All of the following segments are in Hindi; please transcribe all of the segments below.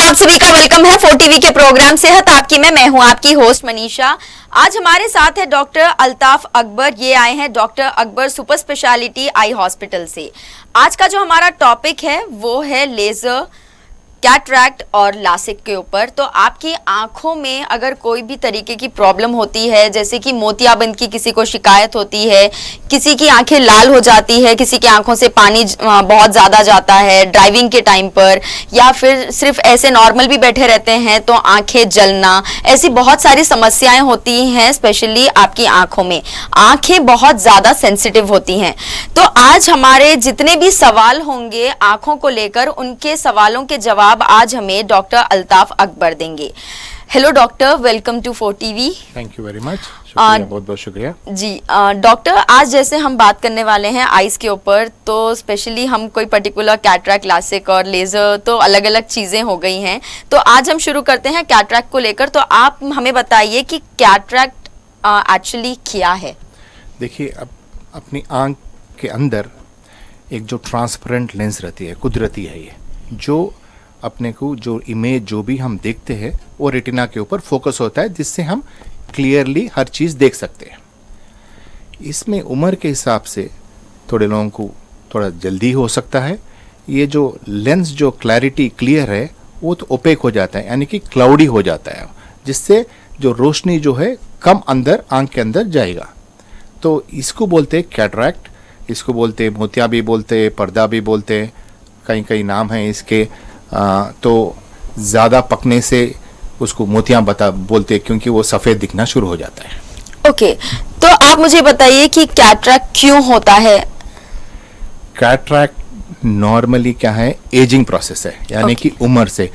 आप सभी का वेलकम है 4TV के प्रोग्राम सेहत आपकी में मैं हूं आपकी होस्ट मनीषा। आज हमारे साथ है डॉक्टर अल्ताफ अकबर। ये आए हैं doctor Akbar super speciality eye hospital से। आज का जो हमारा टॉपिक है वो है लेजर, कैटरैक्ट और लासिक के ऊपर। तो आपकी आंखों में अगर कोई भी तरीके की प्रॉब्लम होती है, जैसे कि मोतियाबिंद की किसी को शिकायत होती है, किसी की आंखें लाल हो जाती है, किसी की आंखों से पानी बहुत ज़्यादा जाता है ड्राइविंग के टाइम पर, या फिर सिर्फ ऐसे नॉर्मल भी बैठे रहते हैं तो आंखें जलना, ऐसी बहुत सारी समस्याएं होती हैं। स्पेशली आपकी आंखों में आंखें बहुत ज़्यादा सेंसिटिव होती हैं। तो आज हमारे जितने भी सवाल होंगे आंखों को लेकर, उनके सवालों के जवाब आज हमें डॉक्टर अल्ताफ अकबर देंगे। Hello doctor, welcome to 4TV। Thank you very much, शुक्रिया, बहुत बहुत शुक्रिया जी। डॉक्टर, आज जैसे हम बात करने वाले हैं आइज के ऊपर, तो स्पेशली हम कोई पर्टिकुलर कैटरैक्ट, लासिक और लेजर तो अलग अलग चीज़ें हो गई हैं। तो आज हम शुरू करते हैं कैटरैक्ट को लेकर। तो आप हमें बताइए कि कैटरैक्ट एक्चुअली क्या है। देखिए, अब अपनी आंख के अंदर एक जो ट्रांसपेरेंट लेंस रहती है, कुदरती है ये, जो अपने को जो इमेज जो भी हम देखते हैं वो रेटिना के ऊपर फोकस होता है, जिससे हम क्लियरली हर चीज़ देख सकते हैं। इसमें उम्र के हिसाब से थोड़े लोगों को थोड़ा जल्दी हो सकता है। ये जो लेंस जो क्लैरिटी क्लियर है वो तो ओपेक हो जाता है, यानी कि क्लाउडी हो जाता है, जिससे जो रोशनी जो है कम अंदर आंख के अंदर जाएगा। तो इसको बोलते हैं कैटरैक्ट, इसको बोलते हैं मोतिया भी बोलते हैं, पर्दा भी बोलते हैं, कई कई नाम हैं इसके। तो ज़्यादा पकने से उसको मोतियाँ बोलते हैं, क्योंकि वो सफ़ेद दिखना शुरू हो जाता है। ओके, तो आप मुझे बताइए कि कैटरैक्ट क्यों होता है। कैटरैक्ट नॉर्मली क्या है, एजिंग प्रोसेस है, यानी कि उम्र से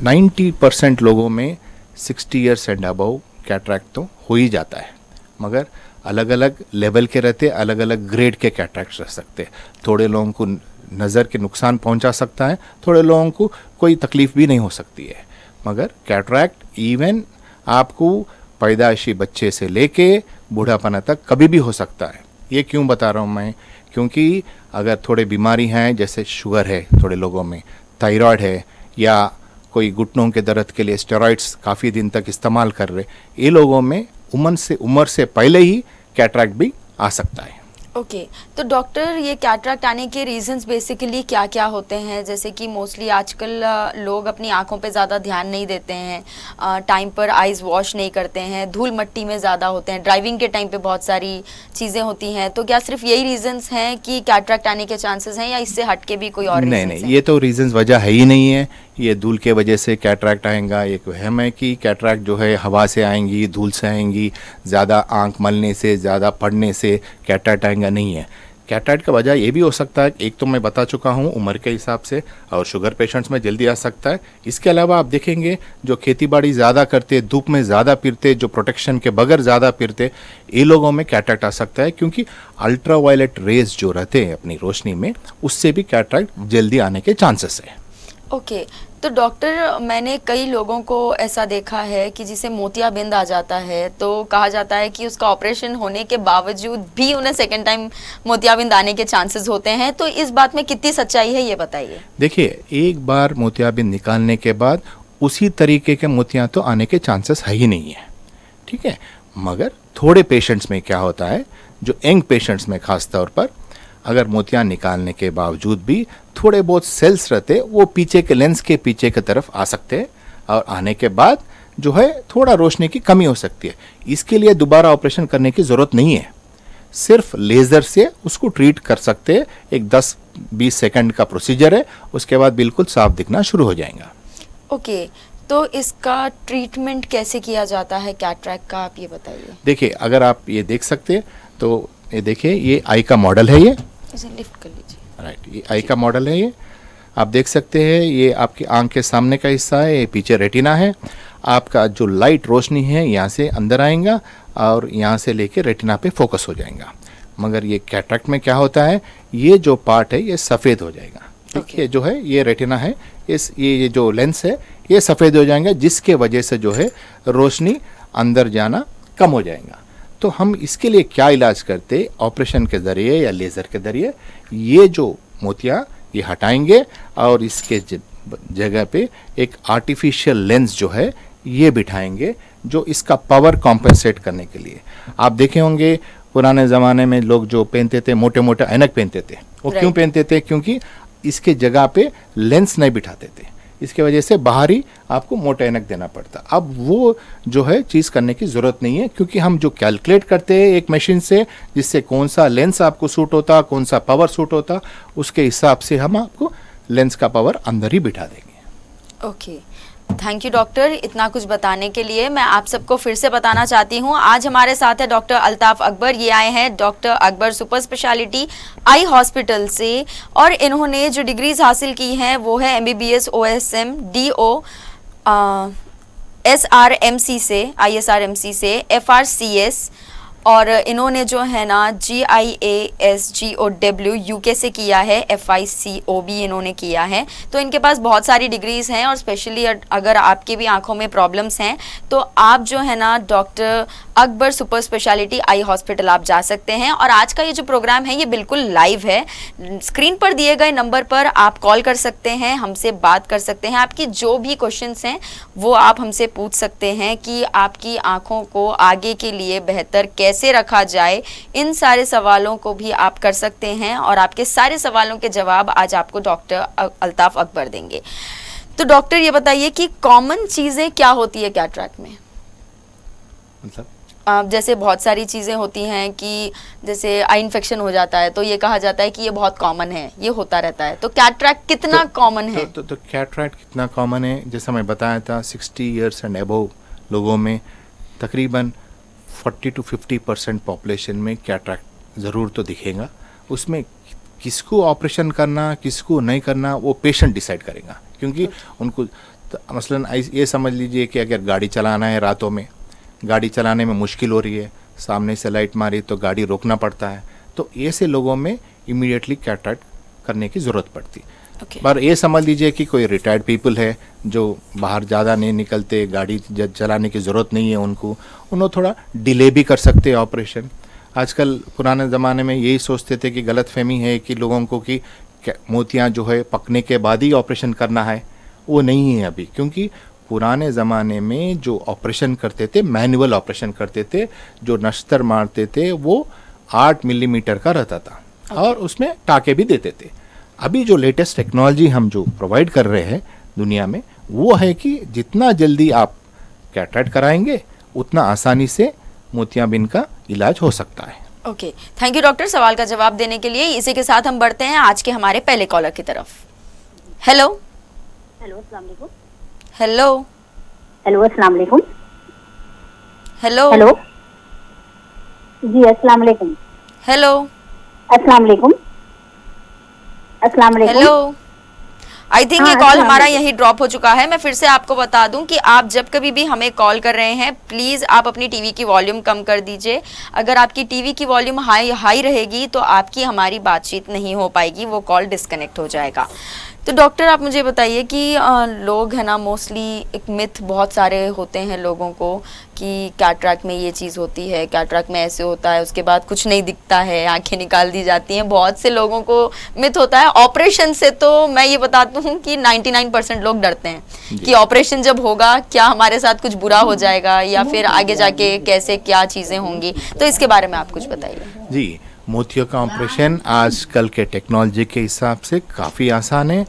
90% लोगों में 60 ईयर्स एंड अबव कैटरैक्ट तो हो ही जाता है, मगर अलग अलग लेवल के रहते, अलग अलग ग्रेड के कैटरैक्ट रह सकते हैं। थोड़े लोगों को नज़र के नुकसान पहुंचा सकता है, थोड़े लोगों को कोई तकलीफ़ भी नहीं हो सकती है। मगर कैटरैक्ट इवन आपको पैदाइशी बच्चे से लेके बूढ़ापना तक कभी भी हो सकता है। ये क्यों बता रहा हूँ मैं, क्योंकि अगर थोड़े बीमारी हैं, जैसे शुगर है थोड़े लोगों में, थायराइड है, या कोई घुटनों के दर्द के लिए स्टेरॉइड्स काफ़ी दिन तक इस्तेमाल कर रहे, ये लोगों में उम्र से पहले ही कैटरैक्ट भी आ सकता है। ओके, तो डॉक्टर ये कैटरैक्ट आने के रीजंस बेसिकली क्या क्या होते हैं। जैसे कि मोस्टली आजकल लोग अपनी आंखों पे ज़्यादा ध्यान नहीं देते हैं, टाइम पर आइज़ वॉश नहीं करते हैं, धूल मट्टी में ज़्यादा होते हैं, ड्राइविंग के टाइम पे बहुत सारी चीज़ें होती हैं। तो क्या सिर्फ यही रीजंस हैं कि कैटरैक्ट आने के चांसेस हैं, या इससे हट के भी कोई और नहीं, ये तो रीजंस वजह है ही नहीं है। ये धूल के वजह से कैटरैक्ट आएगा, एक वहम है कि कैटरैक्ट जो है हवा से आएंगी, धूल से आएंगी, ज़्यादा आंख मलने से, ज़्यादा पढ़ने से कैटरैक्ट आएगा, नहीं है। कैटरैक्ट का वजह ये भी हो सकता है, एक तो मैं बता चुका हूँ उम्र के हिसाब से, और शुगर पेशेंट्स में जल्दी आ सकता है। इसके अलावा आप देखेंगे जो खेती बाड़ी ज़्यादा करते, धूप में ज़्यादा फिरते, जो प्रोटेक्शन के बगैर ज़्यादा फिरते, ये लोगों में कैटरैक्ट आ सकता है, क्योंकि अल्ट्रा वायलेट रेज जो रहते हैं अपनी रोशनी में, उससे भी कैटरैक्ट जल्दी आने के चांसेस है। ओके, तो डॉक्टर, मैंने कई लोगों को ऐसा देखा है कि जिसे मोतियाबिंद आ जाता है, तो कहा जाता है कि उसका ऑपरेशन होने के बावजूद भी उन्हें सेकेंड टाइम मोतियाबिंद आने के चांसेस होते हैं। तो इस बात में कितनी सच्चाई है, ये बताइए। देखिए, एक बार मोतियाबिंद निकालने के बाद उसी तरीके के मोतियाँ तो आने के चांसेस है ही नहीं है, ठीक है। मगर थोड़े पेशेंट्स में क्या होता है, जो यंग पेशेंट्स में खास तौर पर, अगर मोतियाँ निकालने के बावजूद भी थोड़े बहुत सेल्स रहते, वो पीछे के लेंस के पीछे की तरफ आ सकते हैं, और आने के बाद जो है थोड़ा रोशनी की कमी हो सकती है। इसके लिए दोबारा ऑपरेशन करने की ज़रूरत नहीं है, सिर्फ लेज़र से उसको ट्रीट कर सकते हैं। एक 10-20 सेकंड का प्रोसीजर है, उसके बाद बिल्कुल साफ दिखना शुरू हो जाएगा। ओके, तो इसका ट्रीटमेंट कैसे किया जाता है कैटरैक्ट का, आप ये बताइए। देखिए, अगर आप ये देख सकते हैं तो ये देखिए, ये आई का मॉडल है, ये इसे लिफ्ट कर लीजिए। राइट, ये आई का मॉडल है। ये आप देख सकते हैं, ये आपकी आंख के सामने का हिस्सा है, ये पीछे रेटिना है। आपका जो लाइट रोशनी है यहाँ से अंदर आएगा और यहाँ से लेके रेटिना पे फोकस हो जाएगा। मगर ये कैटरैक्ट में क्या होता है, ये जो पार्ट है ये सफ़ेद हो जाएगा। देखिए, जो है ये रेटिना है, ये जो लेंस है ये सफ़ेद हो जाएगा, जिसके वजह से जो है रोशनी अंदर जाना कम हो जाएगा। तो हम इसके लिए क्या इलाज करते, ऑपरेशन के ज़रिए या लेज़र के ज़रिए ये जो मोतियाँ ये हटाएंगे, और इसके जगह पे एक आर्टिफिशियल लेंस जो है ये बिठाएंगे, जो इसका पावर कॉम्पेंसेट करने के लिए। आप देखे होंगे पुराने ज़माने में लोग जो पहनते थे, मोटे मोटे ऐनक पहनते थे, वो क्यों पहनते थे? क्योंकि इसके जगह पे लेंस नहीं बिठाते थे, इसके वजह से बाहरी आपको मोटा ऐनक देना पड़ता। अब वो जो है चीज़ करने की ज़रूरत नहीं है, क्योंकि हम जो कैलकुलेट करते हैं एक मशीन से, जिससे कौन सा लेंस आपको सूट होता, कौन सा पावर सूट होता, उसके हिसाब से हम आपको लेंस का पावर अंदर ही बिठा देंगे। ओके, थैंक यू डॉक्टर इतना कुछ बताने के लिए। मैं आप सबको फिर से बताना चाहती हूँ, आज हमारे साथ है डॉक्टर अल्ताफ अकबर। ये आए हैं doctor Akbar super speciality eye hospital से, और इन्होंने जो डिग्रीज हासिल की हैं वो है MBBS OSM DO SRMC से, ISRMC से, FRCS, और इन्होंने जो है ना GIASGOW UK से किया है, FICOB इन्होंने किया है। तो इनके पास बहुत सारी डिग्रीज़ हैं, और स्पेशली अगर आपके भी आंखों में प्रॉब्लम्स हैं तो आप जो है ना doctor Akbar super speciality eye hospital आप जा सकते हैं। और आज का ये जो प्रोग्राम है ये बिल्कुल लाइव है, स्क्रीन पर दिए गए नंबर पर आप कॉल कर सकते हैं, हमसे बात कर सकते हैं, आपकी जो भी क्वेश्चंस हैं वो आप हमसे पूछ सकते हैं कि आपकी आंखों को आगे के लिए बेहतर कैसे रखा जाए। इन सारे सवालों को भी आप कर सकते हैं, और आपके सारे सवालों के जवाब आज आपको डॉक्टर अल्ताफ अकबर देंगे। तो डॉक्टर ये बताइए कि कॉमन चीज़ें क्या होती है कैटरैक्ट में? मतलब जैसे बहुत सारी चीज़ें होती हैं कि जैसे आई इन्फेक्शन हो जाता है तो ये कहा जाता है कि ये बहुत कॉमन है, ये होता रहता है। तो कैटरैक्ट कितना कॉमन है? तो कैटरैक्ट कितना कॉमन है, जैसा मैं बताया था 60 इयर्स एंड अबव लोगों में तकरीबन 40 to 50% पॉपुलेशन में कैटरैक्ट ज़रूर तो दिखेगा। उसमें किसको ऑपरेशन करना किसको नहीं करना वो पेशेंट डिसाइड करेगा, क्योंकि उनको मसलन ये समझ लीजिए कि अगर गाड़ी चलाना है, रातों में गाड़ी चलाने में मुश्किल हो रही है, सामने से लाइट मारी तो गाड़ी रोकना पड़ता है, तो ऐसे लोगों में इमीडिएटली कैटरैक्ट करने की ज़रूरत पड़ती। पर ये समझ लीजिए कि कोई रिटायर्ड पीपल है जो बाहर ज़्यादा नहीं निकलते, गाड़ी चलाने की ज़रूरत नहीं है उनको थोड़ा डिले भी कर सकते हैं ऑपरेशन। आजकल पुराने ज़माने में यही सोचते थे कि गलतफहमी है कि लोगों को कि मोतियाँ जो है पकने के बाद ही ऑपरेशन करना है, वो नहीं है अभी। क्योंकि पुराने ज़माने में जो ऑपरेशन करते थे, मैनुअल ऑपरेशन करते थे, जो नश्तर मारते थे वो 8 मिलीमीटर का रहता था, और उसमें टाके भी देते थे। अभी जो लेटेस्ट टेक्नोलॉजी हम जो प्रोवाइड कर रहे हैं दुनिया में, वो है कि जितना जल्दी आप कैटरैक्ट कराएंगे उतना आसानी से मोतियाबिंद का इलाज हो सकता है। ओके, थैंक यू डॉक्टर सवाल का जवाब देने के लिए। इसी के साथ हम बढ़ते हैं आज के हमारे पहले कॉलर की तरफ। हेलो अस्सलाम वालेकुम। हेलो अस्सलाम वालेकुम। हेलो हेलो जी, अस्सलाम वालेकुम। हेलो अस्सलाम वालेकुम। अस्सलाम वालेकुम। हेलो, आई थिंक ये कॉल हमारा यही ड्रॉप हो चुका है। मैं फिर से आपको बता दूं कि आप जब कभी भी हमें कॉल कर रहे हैं प्लीज़ आप अपनी टीवी की वॉल्यूम कम कर दीजिए। अगर आपकी टीवी की वॉल्यूम हाई रहेगी तो आपकी हमारी बातचीत नहीं हो पाएगी, वो कॉल डिस्कनेक्ट हो जाएगा। तो डॉक्टर आप मुझे बताइए कि लोग है ना मोस्टली एक मिथ बहुत सारे होते हैं लोगों को कि कैटरैक्ट में ये चीज़ होती है, कैटरैक्ट में ऐसे होता है, उसके बाद कुछ नहीं दिखता है, आंखें निकाल दी जाती हैं। बहुत से लोगों को मिथ होता है ऑपरेशन से। तो मैं ये बताती हूँ कि 99% लोग डरते हैं कि ऑपरेशन जब होगा क्या हमारे साथ कुछ बुरा हो जाएगा, या फिर आगे जाके कैसे क्या चीज़ें होंगी। तो इसके बारे में आप कुछ बताइए। जी, मोतियों का ऑपरेशन आजकल के टेक्नोलॉजी के हिसाब से काफ़ी आसान है।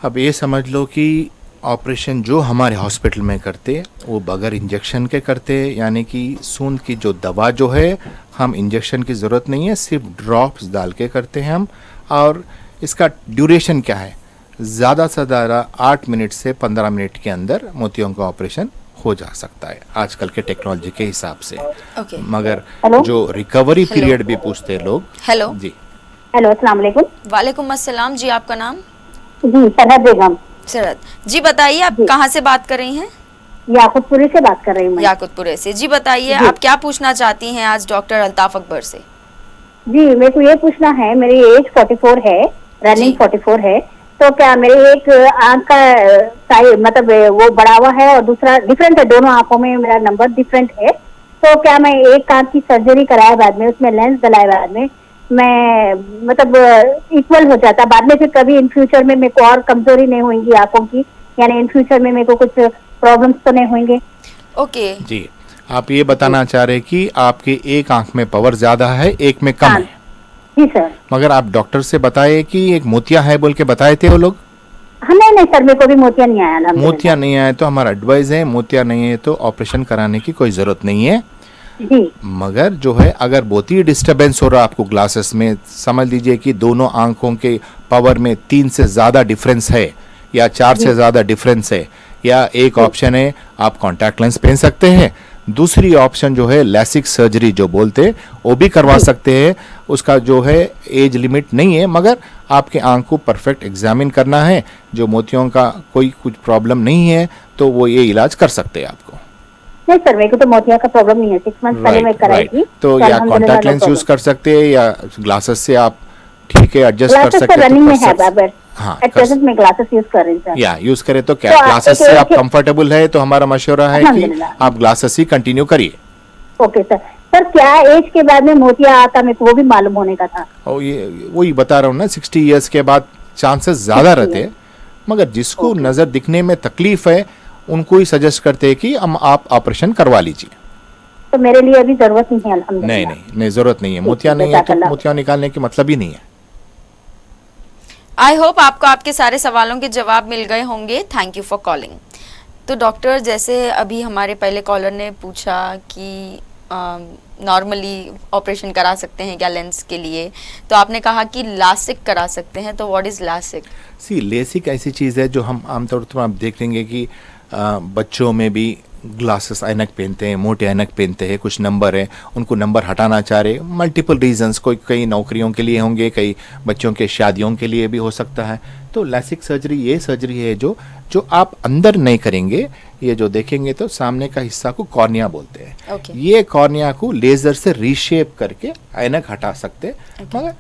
अब ये समझ लो कि ऑपरेशन जो हमारे हॉस्पिटल में करते वो बगैर इंजेक्शन के करते, यानी कि सूंद की जो दवा जो है हम इंजेक्शन की ज़रूरत नहीं है, सिर्फ ड्रॉप्स डाल के करते हैं हम। और इसका ड्यूरेशन क्या है, ज़्यादा से ज़्यादा 8 मिनट से 15 मिनट के अंदर मोतियों का ऑपरेशन हो जा सकता है आजकल के टेक्नोलॉजी के हिसाब से। मगर जो रिकवरी पीरियड भी पूछते हैं लोग। हेलो जी, हेलो अस्सलाम वालेकुम। वालेकुम अस्सलाम जी, आपका नाम? जी सरहद बेगम। सरहद जी, बताइए आप कहाँ से बात कर रही हैं? याकुतपुरे से बात कर रही हूँ। याकुतपुरे से जी, बताइए आप क्या पूछना चाहती हैं आज डॉक्टर अल्ताफ अकबर से? जी मेरे को ये पूछना है, मेरी एज 44 है, रनिंग 44 है, तो क्या मेरे एक आंख का साइज मतलब वो बड़ा हुआ है और दूसरा डिफरेंट है, दोनों आंखों में मेरा नंबर डिफरेंट है, तो क्या मैं एक आंख की सर्जरी कराए बाद में उसमें लेंस डलाए बाद में मैं मतलब इक्वल हो जाता, बाद में फिर कभी इन फ्यूचर में मेरे को और कमजोरी नहीं होगी आंखों की, यानी इन फ्यूचर में मेरे को कुछ प्रॉब्लम्स तो नहीं होंगे? ओके जी, आप ये बताना चाह रहे कि आपके एक आंख में पावर ज्यादा है, एक में कम हाँ। है, जी सर। मगर आप डॉक्टर से बताए कि एक मोतिया है बोल के बताए थे वो लोग? हाँ नहीं नहीं सर, मेरे को भी मोतिया नहीं आया अल्हम्दुलिल्लाह। मोतिया नहीं आए तो हमारा एडवाइस है, मोतिया नहीं है तो ऑपरेशन कराने की कोई जरूरत नहीं है। जी मगर जो है अगर बहुत ही डिस्टरबेंस हो रहा है आपको ग्लासेस में, समझ लीजिए कि दोनों आंखों के पावर में 3 से ज़्यादा डिफरेंस है या 4 से ज़्यादा डिफरेंस है, या एक ऑप्शन है आप कॉन्टैक्ट लेंस पहन सकते हैं, दूसरी ऑप्शन जो है लैसिक सर्जरी जो बोलते हैं वो भी करवा सकते हैं। उसका जो है एज लिमिट नहीं है, मगर आपके आंख को परफेक्ट एग्जामिन करना है, जो मोतियों का कोई कुछ प्रॉब्लम नहीं है तो वो ये इलाज कर सकते हैं आपको। नहीं सर, मेरे को तो मोतिया का प्रॉब्लम नहीं है, 6 मंथ पहले मैं कराई थी। तो या अल्हम्दुलिल्लाह contact no lens problem। Use कर सकते हैं या ग्लासेस से आप ठीक है एडजस्ट कर ग्लासेस सकते तो हैं, रनिंग में है तो बाबर। हाँ, एट प्रेजेंट मैं ग्लासेस यूज कर रही हूँ सर। या यूज करें तो क्या तो ग्लासेस एक- से आप एक- कंफर्टेबल है तो हमारा मशवरा है कि अल्हम्दुलिल्लाह। आप ग्लासेस ही कंटिन्यू करिए। Okay sir. सर क्या एज के बाद में मोतिया आता, मेरे को वो भी मालूम होने का था। और ये वही बता रहा हूँ ना, 60 इयर्स के बाद चांसेस ज्यादा रहते हैं, मगर जिसको नजर दिखने में तकलीफ है उनको ही सजेस्ट करते हैं कि हम आप ऑपरेशन करवा लीजिए। तो मेरे लिए अभी जरूरत नहीं है अल्हम्दुलिल्लाह। नहीं नहीं नहीं, जरूरत नहीं है, मोतिया नहीं है तो जज़ाकल्लाह। मोतिया निकालने की मतलब ही नहीं है। आई होप आपको आपके सारे सवालों के जवाब मिल गए होंगे। Thank you for calling. तो डॉक्टर, जैसे अभी हमारे पहले कॉलर ने पूछा कि नॉर्मली ऑपरेशन करा सकते हैं क्या लेंस के लिए, तो आपने कहा कि लासिक करा सकते हैं, तो what is LASIK? See LASIK ऐसी चीज़ है जो हम आमतौर पर आप देख लेंगे कि बच्चों में भी ग्लासेस ऐनक पहनते हैं, मोटे ऐनक पहनते हैं, कुछ नंबर हैं उनको नंबर हटाना चाह रहे, मल्टीपल रीजंस, कोई कई नौकरियों के लिए होंगे, कई बच्चों के शादियों के लिए भी हो सकता है। तो लैसिक सर्जरी ये सर्जरी है जो जो आप अंदर नहीं करेंगे, ये जो देखेंगे तो सामने का हिस्सा को कॉर्निया बोलते हैं। Okay. ये कॉर्निया को लेजर से रीशेप करके ऐनक हटा सकते, मगर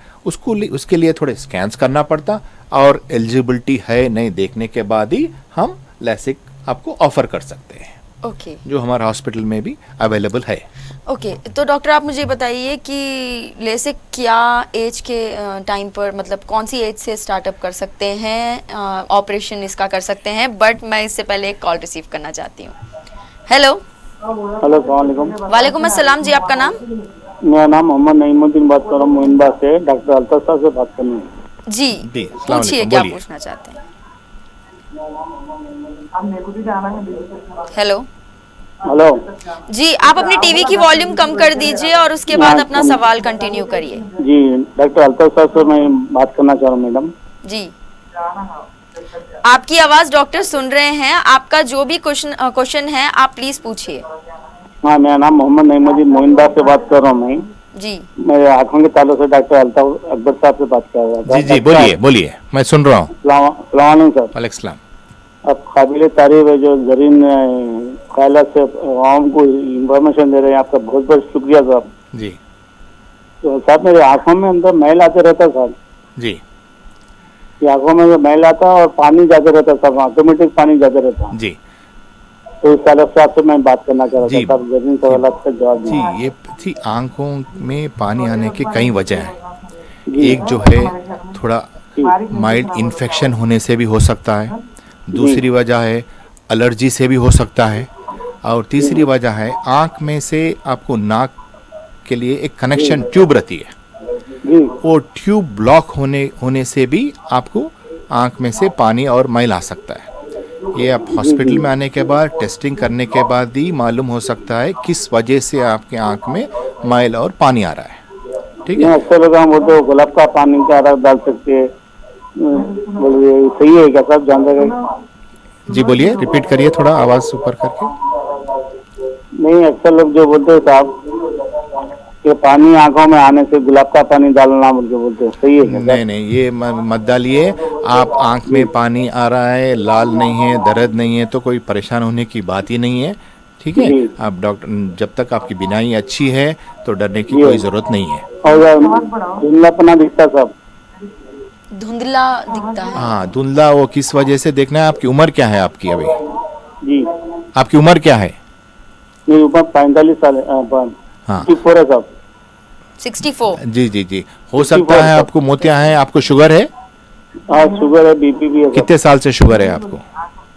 उसके लिए थोड़े स्कैन्स करना पड़ता, और एलिजिबिलिटी है नहीं देखने के बाद ही हम लैसिक आपको ऑफर कर सकते हैं, ओके जो हमारे हॉस्पिटल में भी अवेलेबल है। ओके। तो डॉक्टर आप मुझे बताइए कि लेसिक क्या एज के टाइम पर, मतलब कौन सी एज से स्टार्टअप कर सकते हैं, ऑपरेशन इसका कर सकते हैं? बट मैं इससे पहले एक कॉल रिसीव करना चाहती हूँ। हेलो। हेलो अस्सलाम वालेकुम। वालेकुम अस्सलाम जी, आपका नाम? मेरा नाम मोहम्मद नईमुद्दीन बात कर रहा हूँ, मोइनबाग से। डॉक्टर अल्ताफ साहब से बात करनी है। जी जी, अस्सलाम पूछिए, वालेकुम, क्या बोलिए। पूछना चाहते हैं? हेलो हेलो जी, आप अपनी टीवी की वॉल्यूम कम कर दीजिए और उसके बाद अपना सवाल कंटिन्यू करिए। जी, डॉक्टर अल्ताफ साहब से मैं बात करना चाह रहा हूँ मैडम। जी, आपकी आवाज डॉक्टर सुन रहे हैं। आपका जो भी क्वेश्चन है आप प्लीज पूछिए। हाँ, मेरा नाम मोहम्मद नईमुद्दीन मोइनबाग से बात कर रहा हूँ मैं। जी मेरे आँखों के ताल्लुक से डॉक्टर अल्ताफ अकबर साहब से बात कर रहा था। जी जी, बोलिए बोलिए, मैं सुन रहा हूँ। सलाम सर। वालेकुम सलाम। अब काबिल तारीफ है जो जरीन ख्याल से आवाम को इंफॉर्मेशन दे रहे हैं, आपका बहुत बहुत शुक्रिया साहब। जी तो साहब मेरे आँखों में अंदर मैल आते रहता साहब, जी कि आँखों में मैल आता और पानी जाते रहता साहब, ऑटोमेटिक पानी जाते रहता। जी तो इस ताल्लुक से आपसे मैं बात करना चाह रहा जी। था, जमीन सवाल का जवाब जी, दीजिए। ये थी आंखों में पानी आने की कई वजह है। जी। एक जो है थोड़ा माइल्ड इन्फेक्शन होने से भी हो सकता है, दूसरी वजह है एलर्जी से भी हो सकता है, और तीसरी वजह है आंख में से आपको नाक के लिए एक कनेक्शन ट्यूब रहती है, जी वो ट्यूब ब्लॉक होने से भी आपको आंख में से पानी और मैल आ सकता है। ये आप हॉस्पिटल में आने के बाद टेस्टिंग करने के बाद ही मालूम हो सकता है किस वजह से आपके आंख में मैल और पानी आ रहा है। ठीक है, अक्सर लोग हम बोलते हैं गुलाब का पानी का रंग डाल सकते हैं, बोलिए सही है क्या साहब, जान रहे? जी बोलिए, रिपीट करिए थोड़ा आवाज ऊपर करके। नहीं, अक्सर लोग जो बोलते हैं साहब कि पानी आंखों में आने से गुलाब का पानी डालना बोल के बोलते हैं, सही है क्या साहब? नहीं नहीं, ये मत डालिए। आप आंख में पानी आ रहा है, लाल नहीं है, दर्द नहीं है, तो कोई परेशान होने की बात ही नहीं है। ठीक है, जी। आप डॉक्टर, जब तक आपकी बीनाई अच्छी है तो डरने की जी। कोई जरूरत नहीं है। और धुंधलापना दिखता साहब। धुंधला दिखता है? हाँ, धुंधला वो किस वजह से देखना है। आपकी उम्र क्या है आपकी अभी? जी, आपकी उम्र क्या है? मेरी उम्र 45 साल है, हाँ, 54 है साहब। 64। जी जी जी, हो सकता है आपको मोतियां हैं। आपको शुगर है? हाँ शुगर है, बीपी भी है सर। कितने साल से शुगर है आपको?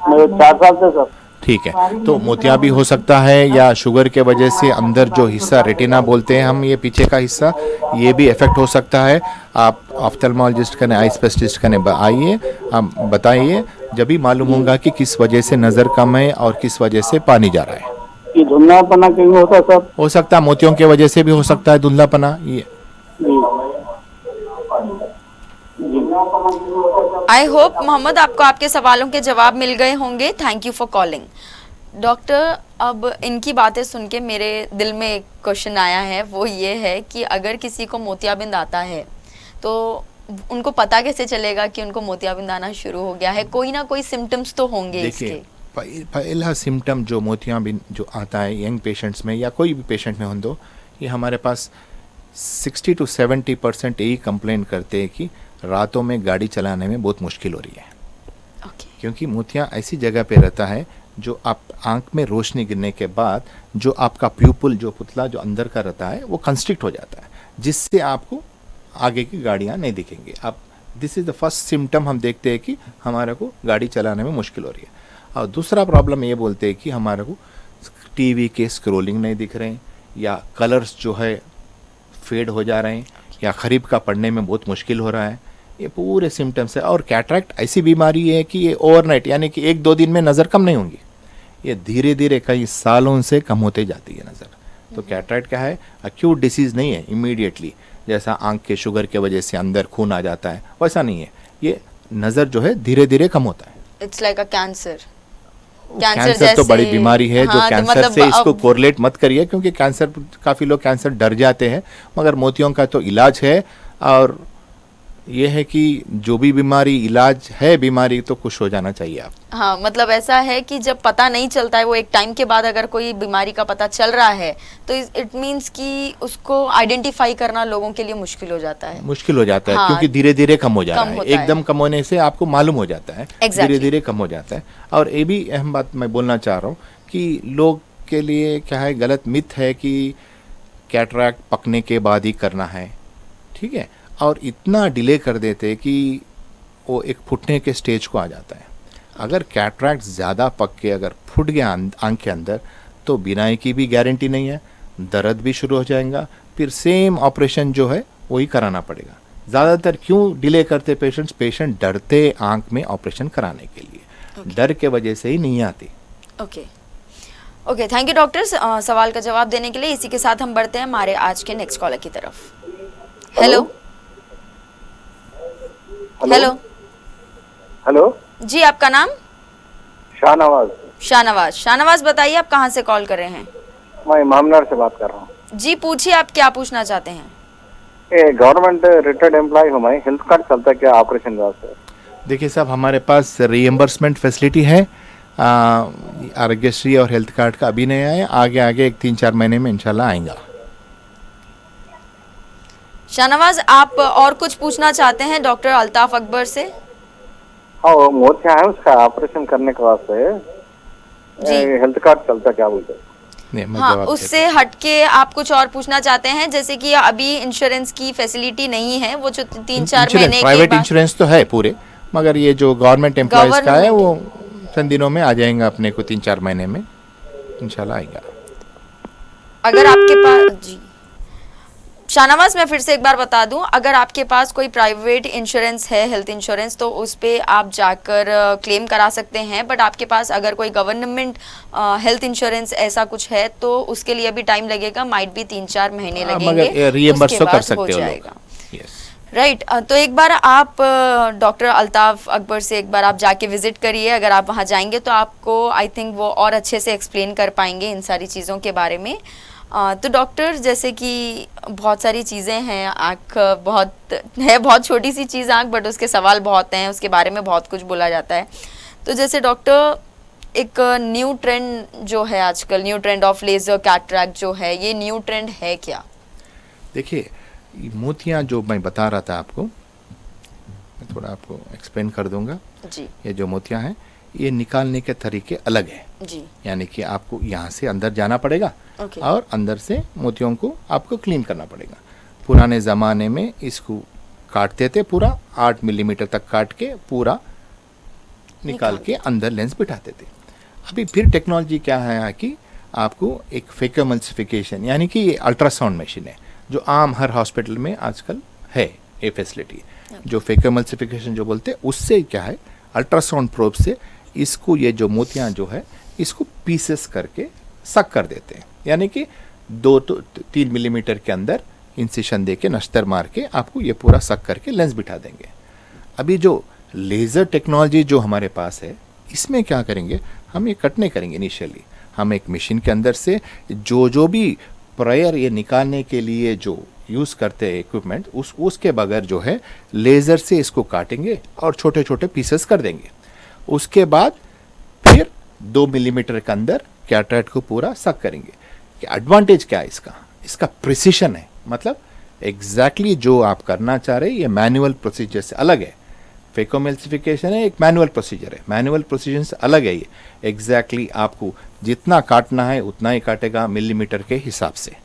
मेरे 4 साल से सर। ठीक है, तो मोतिया भी हो सकता है, या शुगर के वजह से अंदर जो हिस्सा रेटिना बोलते हैं हम, ये पीछे का हिस्सा, ये भी इफेक्ट हो सकता है। आप ऑफ्थल्मोलॉजिस्ट कने, आई स्पेशलिस्ट कने आइए, आप बताइए, जब भी मालूम होगा कि किस वजह से नज़र कम है और किस वजह से पानी जा रहा है। ये धुंधलापना क्यों होता है सर? हो सकता है मोतियों की वजह से भी हो सकता है धुंधलापना। ये जी जी। आई होप मोहम्मद आपको आपके सवालों के जवाब मिल गए होंगे। Thank you for calling. Doctor, अब इनकी बातें सुन के मेरे दिल में एक क्वेश्चन आया है, वो ये है कि अगर किसी को मोतियाबिंद आता है तो उनको पता कैसे चलेगा कि उनको मोतियाबिंद आना शुरू हो गया है? कोई ना कोई सिम्टम्स तो होंगे इसके। देखिए, पहला सिम्टम जो मोतियाबिंद जो आता है यंग पेशेंट्स में या कोई भी पेशेंट में हो दो, ये हमारे पास 60 to 70% यही कंप्लेन करते हैं कि रातों में गाड़ी चलाने में बहुत मुश्किल हो रही है। ओके। क्योंकि मोतिया ऐसी जगह पे रहता है जो आप आंख में रोशनी गिरने के बाद जो आपका प्यूपल, जो पुतला जो अंदर का रहता है, वो कंस्ट्रिक्ट हो जाता है, जिससे आपको आगे की गाड़ियां नहीं दिखेंगी। आप, this is the first symptom हम देखते हैं कि हमारे को गाड़ी चलाने में मुश्किल हो रही है। और दूसरा प्रॉब्लम ये बोलते हैं कि हमारे को टीवी के स्क्रोलिंग नहीं दिख रहे हैं, या कलर्स जो है फेड हो जा रहे हैं, या खरीब का पढ़ने में बहुत मुश्किल हो रहा है। ये पूरे सिम्टम्स है। और कैटरैक्ट ऐसी बीमारी है कि ये ओवरनाइट, यानी कि 1-2 दिन में नज़र कम नहीं होंगी, ये धीरे धीरे कई सालों से कम होते जाती है नज़र। तो कैटरैक्ट क्या है? अक्यूट डिसीज़ नहीं है इमीडिएटली, जैसा आंख के शुगर के वजह से अंदर खून आ जाता है, वैसा नहीं है। ये नज़र जो है धीरे धीरे कम होता है। It's like a cancer. Cancer तो बड़ी बीमारी है, जो कैंसर से इसको कोरिलेट मत करिए, क्योंकि कैंसर, काफ़ी लोग कैंसर डर जाते हैं, मगर मोतियों का तो इलाज है। और ये है कि जो भी बीमारी इलाज है बीमारी, तो खुश हो जाना चाहिए आप। हाँ, मतलब ऐसा है कि जब पता नहीं चलता है, वो एक टाइम के बाद अगर कोई बीमारी का पता चल रहा है तो इट मीन्स कि उसको आइडेंटिफाई करना लोगों के लिए मुश्किल हो जाता है। मुश्किल हो जाता है, हाँ, क्योंकि धीरे धीरे कम हो जा रहा है। होता है। एकदम कम होने से आपको मालूम हो जाता है, धीरे धीरे कम हो जाता है। और ये भी अहम बात मैं बोलना चाह रहा हूँ कि लोग के लिए क्या है, गलत मिथ है कि कैटरैक्ट पकने के बाद ही करना है, ठीक है, और इतना डिले कर देते कि वो एक फुटने के स्टेज को आ जाता है। अगर कैटरैक्ट ज़्यादा पक के अगर फुट गया आंख के अंदर, तो बीनाई की भी गारंटी नहीं है, दर्द भी शुरू हो जाएगा, फिर सेम ऑपरेशन जो है वही कराना पड़ेगा। ज़्यादातर क्यों डिले करते पेशेंट्स? पेशेंट डरते आंख में ऑपरेशन कराने के लिए, डर के वजह से ही नहीं आती। Okay okay, thank you doctor सवाल का जवाब देने के लिए। इसी के साथ हम बढ़ते हैं हमारे आज के नेक्स्ट कॉलर की तरफ। हेलो हेलो हेलो जी, आपका नाम? शाहनवाज। शाहनवाज बताइए, आप कहाँ से कॉल कर रहे हैं? मैं मामनर से बात कर रहा हूँ। जी पूछिए, आप क्या पूछना चाहते हैं? गवर्नमेंट रिटायर्ड एम्प्लॉय हूँ मैं, हेल्थ कार्ड चलता है क्या ऑपरेशन वास्ते? देखिए साहब, हमारे पास रिएम्बर्समेंट फैसिलिटी है, आरोग्यश्री और हेल्थ कार्ड का अभी नहीं आया, आगे आगे 1-3-4 महीने में इंशाल्लाह आएगा। शाहनवाज, आप और कुछ पूछना चाहते हैं डॉक्टर अल्ताफ अकबर से? हाँ, वो मोतिया है, उसका ऑपरेशन करने के वास्ते जी। हेल्थ कार्ड चलता क्या बोलते? नहीं, मैं हाँ, जवाब उससे हटके आप कुछ और पूछना चाहते हैं, जैसे कि अभी इंश्योरेंस की फैसिलिटी नहीं है, वो जो 3-4 महीने के प्राइवेट बाद। इंश्योरेंस तो है पूरे, मगर ये जो गवर्नमेंट एम्प्लॉयज का है वो चंद दिनों में आ जाएगा, अपने को 3-4 महीने में इंशाल्लाह आएगा। अगर आपके पास, जी शाहनवाज, मैं फिर से एक बार बता दूं, अगर आपके पास कोई प्राइवेट इंश्योरेंस है, हेल्थ इंश्योरेंस, तो उस पे आप जाकर क्लेम करा सकते हैं। बट आपके पास अगर कोई गवर्नमेंट हेल्थ इंश्योरेंस ऐसा कुछ है तो उसके लिए भी टाइम लगेगा, माइट भी 3-4 महीने लगेंगे, मगर रिएम्बर्स उसके तो कर बाद सकते हो जाएगा। लोग। Yes, right. तो एक बार आप डॉक्टर अल्ताफ अकबर से एक बार आप जाके विजिट करिए। अगर आप वहाँ जाएंगे तो आपको आई थिंक वो और अच्छे से एक्सप्लेन कर पाएंगे इन सारी चीज़ों के बारे में। तो डॉक्टर, जैसे कि बहुत सारी चीज़ें हैं, आँख बहुत छोटी सी चीज़ आँख, बट उसके सवाल बहुत हैं, उसके बारे में बहुत कुछ बोला जाता है। तो जैसे डॉक्टर, एक न्यू ट्रेंड जो है आजकल, new trend of laser cataract जो है, ये न्यू ट्रेंड है क्या? देखिए, मोतियाँ जो मैं बता रहा था आपको, मैं थोड़ा आपको एक्सप्लेन कर दूंगा। जी। ये जो मोतियाँ हैं, ये निकालने के तरीके अलग है। जी। यानी कि आपको यहाँ से अंदर जाना पड़ेगा, ओके। और अंदर से मोतियों को आपको क्लीन करना पड़ेगा। पुराने ज़माने में इसको काटते थे, पूरा 8 मिलीमीटर तक काट के पूरा निकाल के अंदर लेंस बिठाते थे। अभी फिर टेक्नोलॉजी क्या है कि आपको एक फेकोएमल्सिफिकेशन यानी कि ये अल्ट्रासाउंड मशीन है जो आम हर हॉस्पिटल में आजकल है ये फैसिलिटी। जो फेकोएमल्सिफिकेशन जो बोलते हैं उससे क्या है, अल्ट्रासाउंड प्रोब से इसको ये जो मोतियाँ जो है इसको पीसेस करके सक कर देते हैं, यानी कि 2 to 3 मिलीमीटर के अंदर इंसिशन दे के नश्तर मार के आपको ये पूरा सक करके लेंस बिठा देंगे। अभी जो लेज़र टेक्नोलॉजी जो हमारे पास है इसमें क्या करेंगे, हम ये कट नहीं करेंगे इनिशियली, हम एक मशीन के अंदर से जो भी प्रायर ये निकालने के लिए जो यूज़ करते हैं इक्विपमेंट उसके बगैर जो है लेज़र से इसको काटेंगे और छोटे छोटे पीसेस कर देंगे। उसके बाद फिर 2 मिलीमीटर के अंदर कैटरेक्ट को पूरा सक करेंगे। एडवांटेज क्या है इसका प्रिसिशन है, मतलब एग्जैक्टली जो आप करना चाह रहे हैं ये मैनुअल प्रोसीजर से अलग है। फेकोएमल्सिफिकेशन है एक मैनुअल प्रोसीजर है, मैनुअल प्रोसीजर से अलग है। ये एग्जैक्टली आपको जितना काटना है उतना ही काटेगा मिलीमीटर के हिसाब से।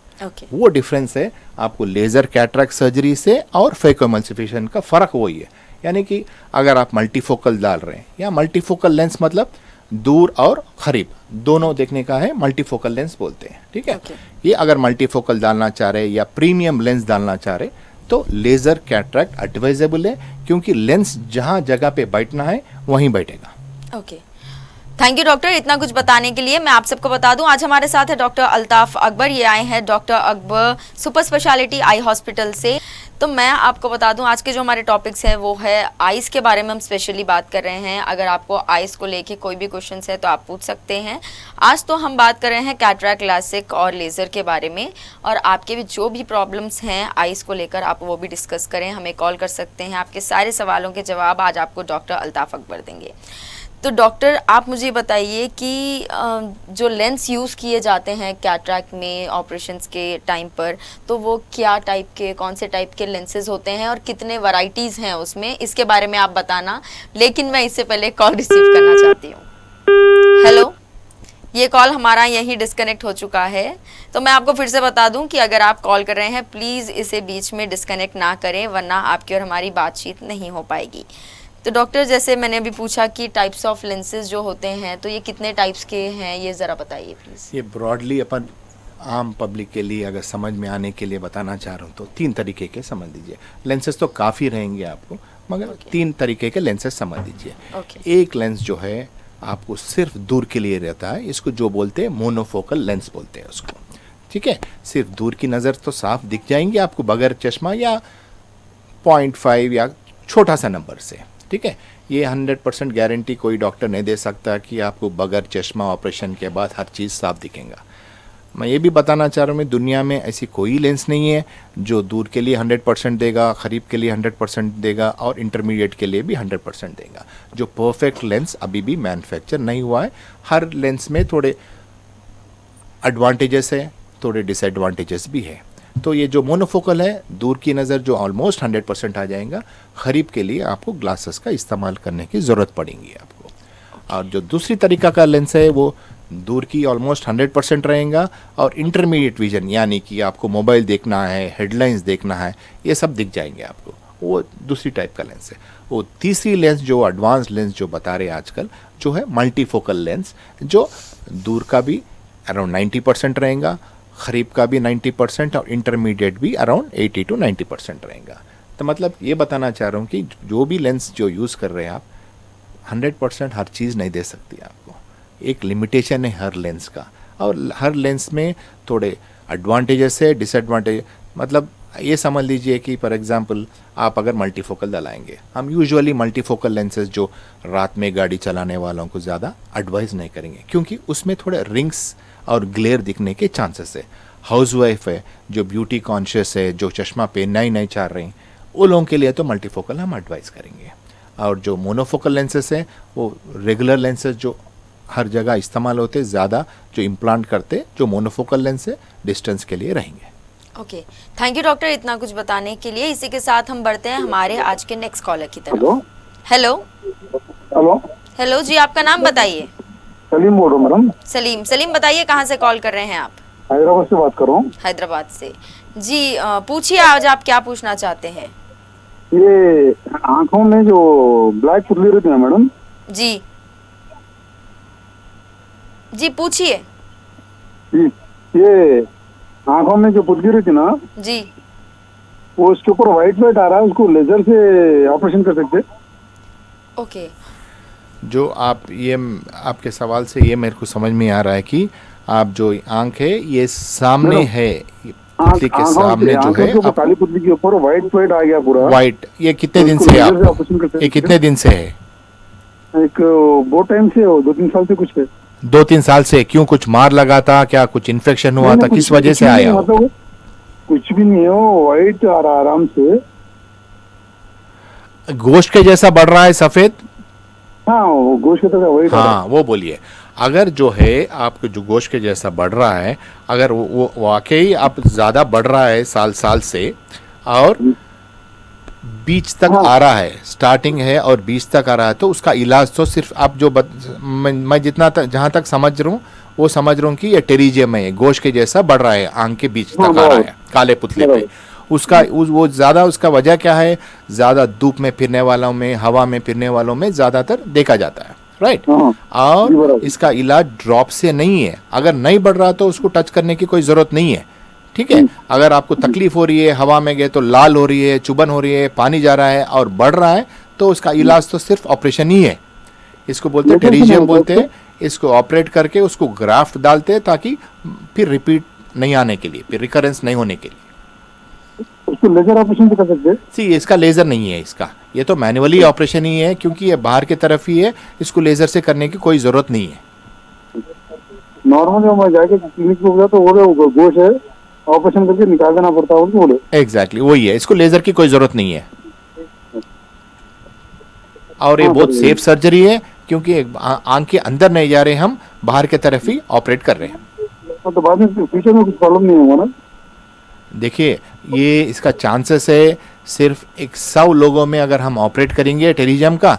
वो डिफरेंस है आपको लेज़र कैटरेक्ट सर्जरी से और फेकोएमल्सिफिकेशन का फ़र्क वही है। यानी कि अगर आप मल्टीफोकल डाल रहे हैं या मल्टीफोकल लेंस मतलब दूर और करीब दोनों देखने का है, मल्टीफोकल लेंस बोलते हैं, ठीक है। ये अगर मल्टीफोकल डालना चाह रहे या प्रीमियम लेंस डालना चाह रहे तो लेज़र कैटरेक्ट एडवाइजेबल है, क्योंकि लेंस जहाँ जगह पे बैठना है वहीं बैठेगा। ओके, थैंक यू डॉक्टर इतना कुछ बताने के लिए। मैं आप सबको बता दूं आज हमारे साथ है डॉक्टर अल्ताफ अकबर, ये आए हैं doctor Akbar super speciality eye hospital से। तो मैं आपको बता दूं आज के जो हमारे टॉपिक्स हैं वो है आइज़ के बारे में हम स्पेशली बात कर रहे हैं। अगर आपको आइज़ को लेके कोई भी क्वेश्चंस है तो आप पूछ सकते हैं। आज तो हम बात कर रहे हैं कैटरेक्ट, लासिक और लेज़र के बारे में, और आपके भी जो भी प्रॉब्लम्स हैं आइज़ को लेकर आप वो भी डिस्कस करें, हमें कॉल कर सकते हैं। आपके सारे सवालों के जवाब आज आपको डॉक्टर अल्ताफ अकबर देंगे। तो डॉक्टर आप मुझे बताइए कि जो लेंस यूज़ किए जाते हैं कैटरेक्ट में ऑपरेशंस के टाइम पर, तो वो क्या टाइप के, कौन से टाइप के लेंसेज होते हैं और कितने वैरायटीज़ हैं उसमें, इसके बारे में आप बताना। लेकिन मैं इससे पहले कॉल रिसीव करना चाहती हूँ। हेलो, ये कॉल हमारा यहीं डिस्कनेक्ट हो चुका है। तो मैं आपको फिर से बता दूं कि अगर आप कॉल कर रहे हैं प्लीज़ इसे बीच में डिस्कनेक्ट ना करें, वरना आपकी और हमारी बातचीत नहीं हो पाएगी। तो डॉक्टर जैसे मैंने अभी पूछा कि टाइप्स ऑफ लेंसेज जो होते हैं, तो ये कितने टाइप्स के हैं ये ज़रा बताइए प्लीज़। ये ब्रॉडली अपन आम पब्लिक के लिए अगर समझ में आने के लिए बताना चाह रहा हूँ तो 3 तरीके के समझ लीजिए। लेंसेज तो काफ़ी रहेंगे आपको, मगर 3 तरीके के लेंसेज समझ लीजिए। एक लेंस जो है आपको सिर्फ दूर के लिए रहता है, इसको जो बोलते हैं मोनोफोकल लेंस बोलते हैं उसको, ठीक है। सिर्फ दूर की नज़र तो साफ दिख जाएंगे आपको बगैर चश्मा या 0.5 या छोटा सा नंबर से, ठीक है। ये 100% गारंटी कोई डॉक्टर नहीं दे सकता कि आपको बगैर चश्मा ऑपरेशन के बाद हर चीज़ साफ दिखेगा। मैं ये भी बताना चाह रहा हूँ, दुनिया में ऐसी कोई लेंस नहीं है जो दूर के लिए 100% देगा, करीब के लिए 100% देगा और इंटरमीडिएट के लिए भी 100% देगा। जो परफेक्ट लेंस अभी भी मैन्युफैक्चर नहीं हुआ है। हर लेंस में थोड़े एडवांटेजेस है, थोड़े डिसएडवांटेजेस भी है। तो ये जो मोनोफोकल है, दूर की नज़र जो ऑलमोस्ट 100% आ जाएगा, करीब के लिए आपको ग्लासेस का इस्तेमाल करने की ज़रूरत पड़ेगी आपको। और जो दूसरी तरीका का लेंस है वो दूर की ऑलमोस्ट 100% रहेगा और इंटरमीडिएट विजन, यानी कि आपको मोबाइल देखना है, हेडलाइंस देखना है, ये सब दिख जाएंगे आपको, वो दूसरी टाइप का लेंस है। वो तीसरी लेंस जो एडवांस लेंस जो बता रहे हैं आजकल, जो है मल्टीफोकल लेंस, जो दूर का भी अराउंड 90% रहेगा, करीब का भी 90% और इंटरमीडिएट भी अराउंड 80 to 90% रहेगा। तो मतलब ये बताना चाह रहा हूँ कि जो भी लेंस जो यूज़ कर रहे हैं आप, 100% हर चीज़ नहीं दे सकती आपको। एक लिमिटेशन है हर लेंस का, और हर लेंस में थोड़े एडवांटेजेस है, डिसएडवांटेज। मतलब ये समझ लीजिए कि फॉर एग्जांपल आप अगर मल्टीफोकल डलाएंगे, हम यूजुअली मल्टीफोकल लेंसेज जो रात में गाड़ी चलाने वालों को ज़्यादा एडवाइस नहीं करेंगे, क्योंकि उसमें थोड़े रिंग्स और ग्लेयर दिखने के चांसेस है। हाउसवाइफ है, जो ब्यूटी कॉन्शियस है, जो चश्मा पहनना ही नहीं चाह रही, वो लोगों के लिए तो मल्टीफोकल हम एडवाइस करेंगे। और जो मोनोफोकल लेंसेज हैं वो रेगुलर लेंसेज जो हर जगह इस्तेमाल होते, ज़्यादा जो इम्प्लांट करते, जो मोनोफोकल लेंस है, डिस्टेंस के लिए रहेंगे। ओके, थैंक यू डॉक्टर इतना कुछ बताने के लिए। इसी के साथ हम बढ़ते हैं हमारे आज के नेक्स्ट कॉलर की तरफ। हेलो हेलो हेलो जी, आपका नाम बताइए। सलीम बोल रहा हूँ मैडम। सलीम बताइए कहाँ से कॉल कर रहे हैं आप? हैदराबाद से बात कर रहा हूँ। हैदराबाद से, जी पूछिए, आज आप क्या पूछना चाहते हैं? ये आंखों में जो ब्लैक पुतली रहती है मैडम, जी जी पूछिए। ये आंखों में जो पुतली रहती है ना, जी वो उसके ऊपर व्हाइट आ रहा है, उसको लेजर से ऑपरेशन कर सकते? ओके। जो आप ये आपके सवाल से ये मेरे को समझ में आ रहा है कि आप जो आंख है ये सामने मैडम, है, पुतली के सामने जो है ऊपर काली पुतली के ऊपर व्हाइट आ गया पूरा वाइट, ये कितने दिन से है आपको? ये कितने दिन से है? एक बहुत टाइम से हो, 2-3 साल से कुछ है। 2-3 साल से? क्यों, कुछ मार लगा था क्या, कुछ इन्फेक्शन हुआ था, किस वजह से आया हो? मतलब कुछ भी नहीं हो, व्हाइट आ रहा आराम से। गोश्त के जैसा बढ़ रहा है सफेद? हाँ, वो गोश्त की तरह व्हाइट आ रहा हाँ वो बोलिए। अगर जो है आपको जो गोश्त के जैसा बढ़ रहा है, अगर वो वाकई आप ज़्यादा बढ़ रहा है साल से और बीच तक आ रहा है, स्टार्टिंग है और बीच तक आ रहा है, तो उसका इलाज तो सिर्फ आप जो मैं जितना जहाँ तक समझ रहा हूँ वो समझ रहा हूँ कि ये टेरिजियम है, गोश्त के जैसा बढ़ रहा है, आंख के बीच तक आ रहा है काले पुतले पे। उसका वो ज़्यादा, उसका वजह क्या है? ज़्यादा धूप में फिरने वालों में, हवा में फिरने वालों में ज़्यादातर देखा जाता है, राइट? और इसका इलाज ड्रॉप से नहीं है। अगर नहीं बढ़ रहा तो उसको टच करने की कोई ज़रूरत नहीं है, ठीक है? अगर आपको तकलीफ हो रही है, हवा में गए तो लाल हो रही है, चुभन हो रही है, पानी जा रहा है और बढ़ रहा है, तो उसका इलाज तो सिर्फ ऑपरेशन ही है। इसको बोलते हैं टेरिजियम बोलते हैं। इसको ऑपरेट करके उसको ग्राफ्ट डालते हैं ताकि फिर रिपीट नहीं आने के लिए, फिर रिकरेंस नहीं होने के लिए। उसको लेजर ऑपरेशन भी कर सकते हैं? सी, इसका लेजर नहीं है, इसका ये तो मैन्युअली ऑपरेशन ही है, क्योंकि ये बाहर की तरफ ही है, इसको लेजर से करने की कोई जरूरत नहीं है। नॉर्मली मैं जाके क्लिनिक पे गया तो बोले गोश है, ऑपरेशन करके निकाल देना पड़ता है, बोले। एग्जैक्टली वही है, इसको लेजर की कोई जरूरत नहीं है। और ये बहुत सेफ सर्जरी है, क्योंकि आंख के अंदर नहीं जा रहे, हम बाहर की तरफ ही ऑपरेट कर रहे हैं। तो बाद में फ्यूचर में कुछ प्रॉब्लम नहीं होगा ना? देखिए, ये इसका चांसेस है सिर्फ 100 लोगों में अगर हम ऑपरेट करेंगे टेरिजियम का,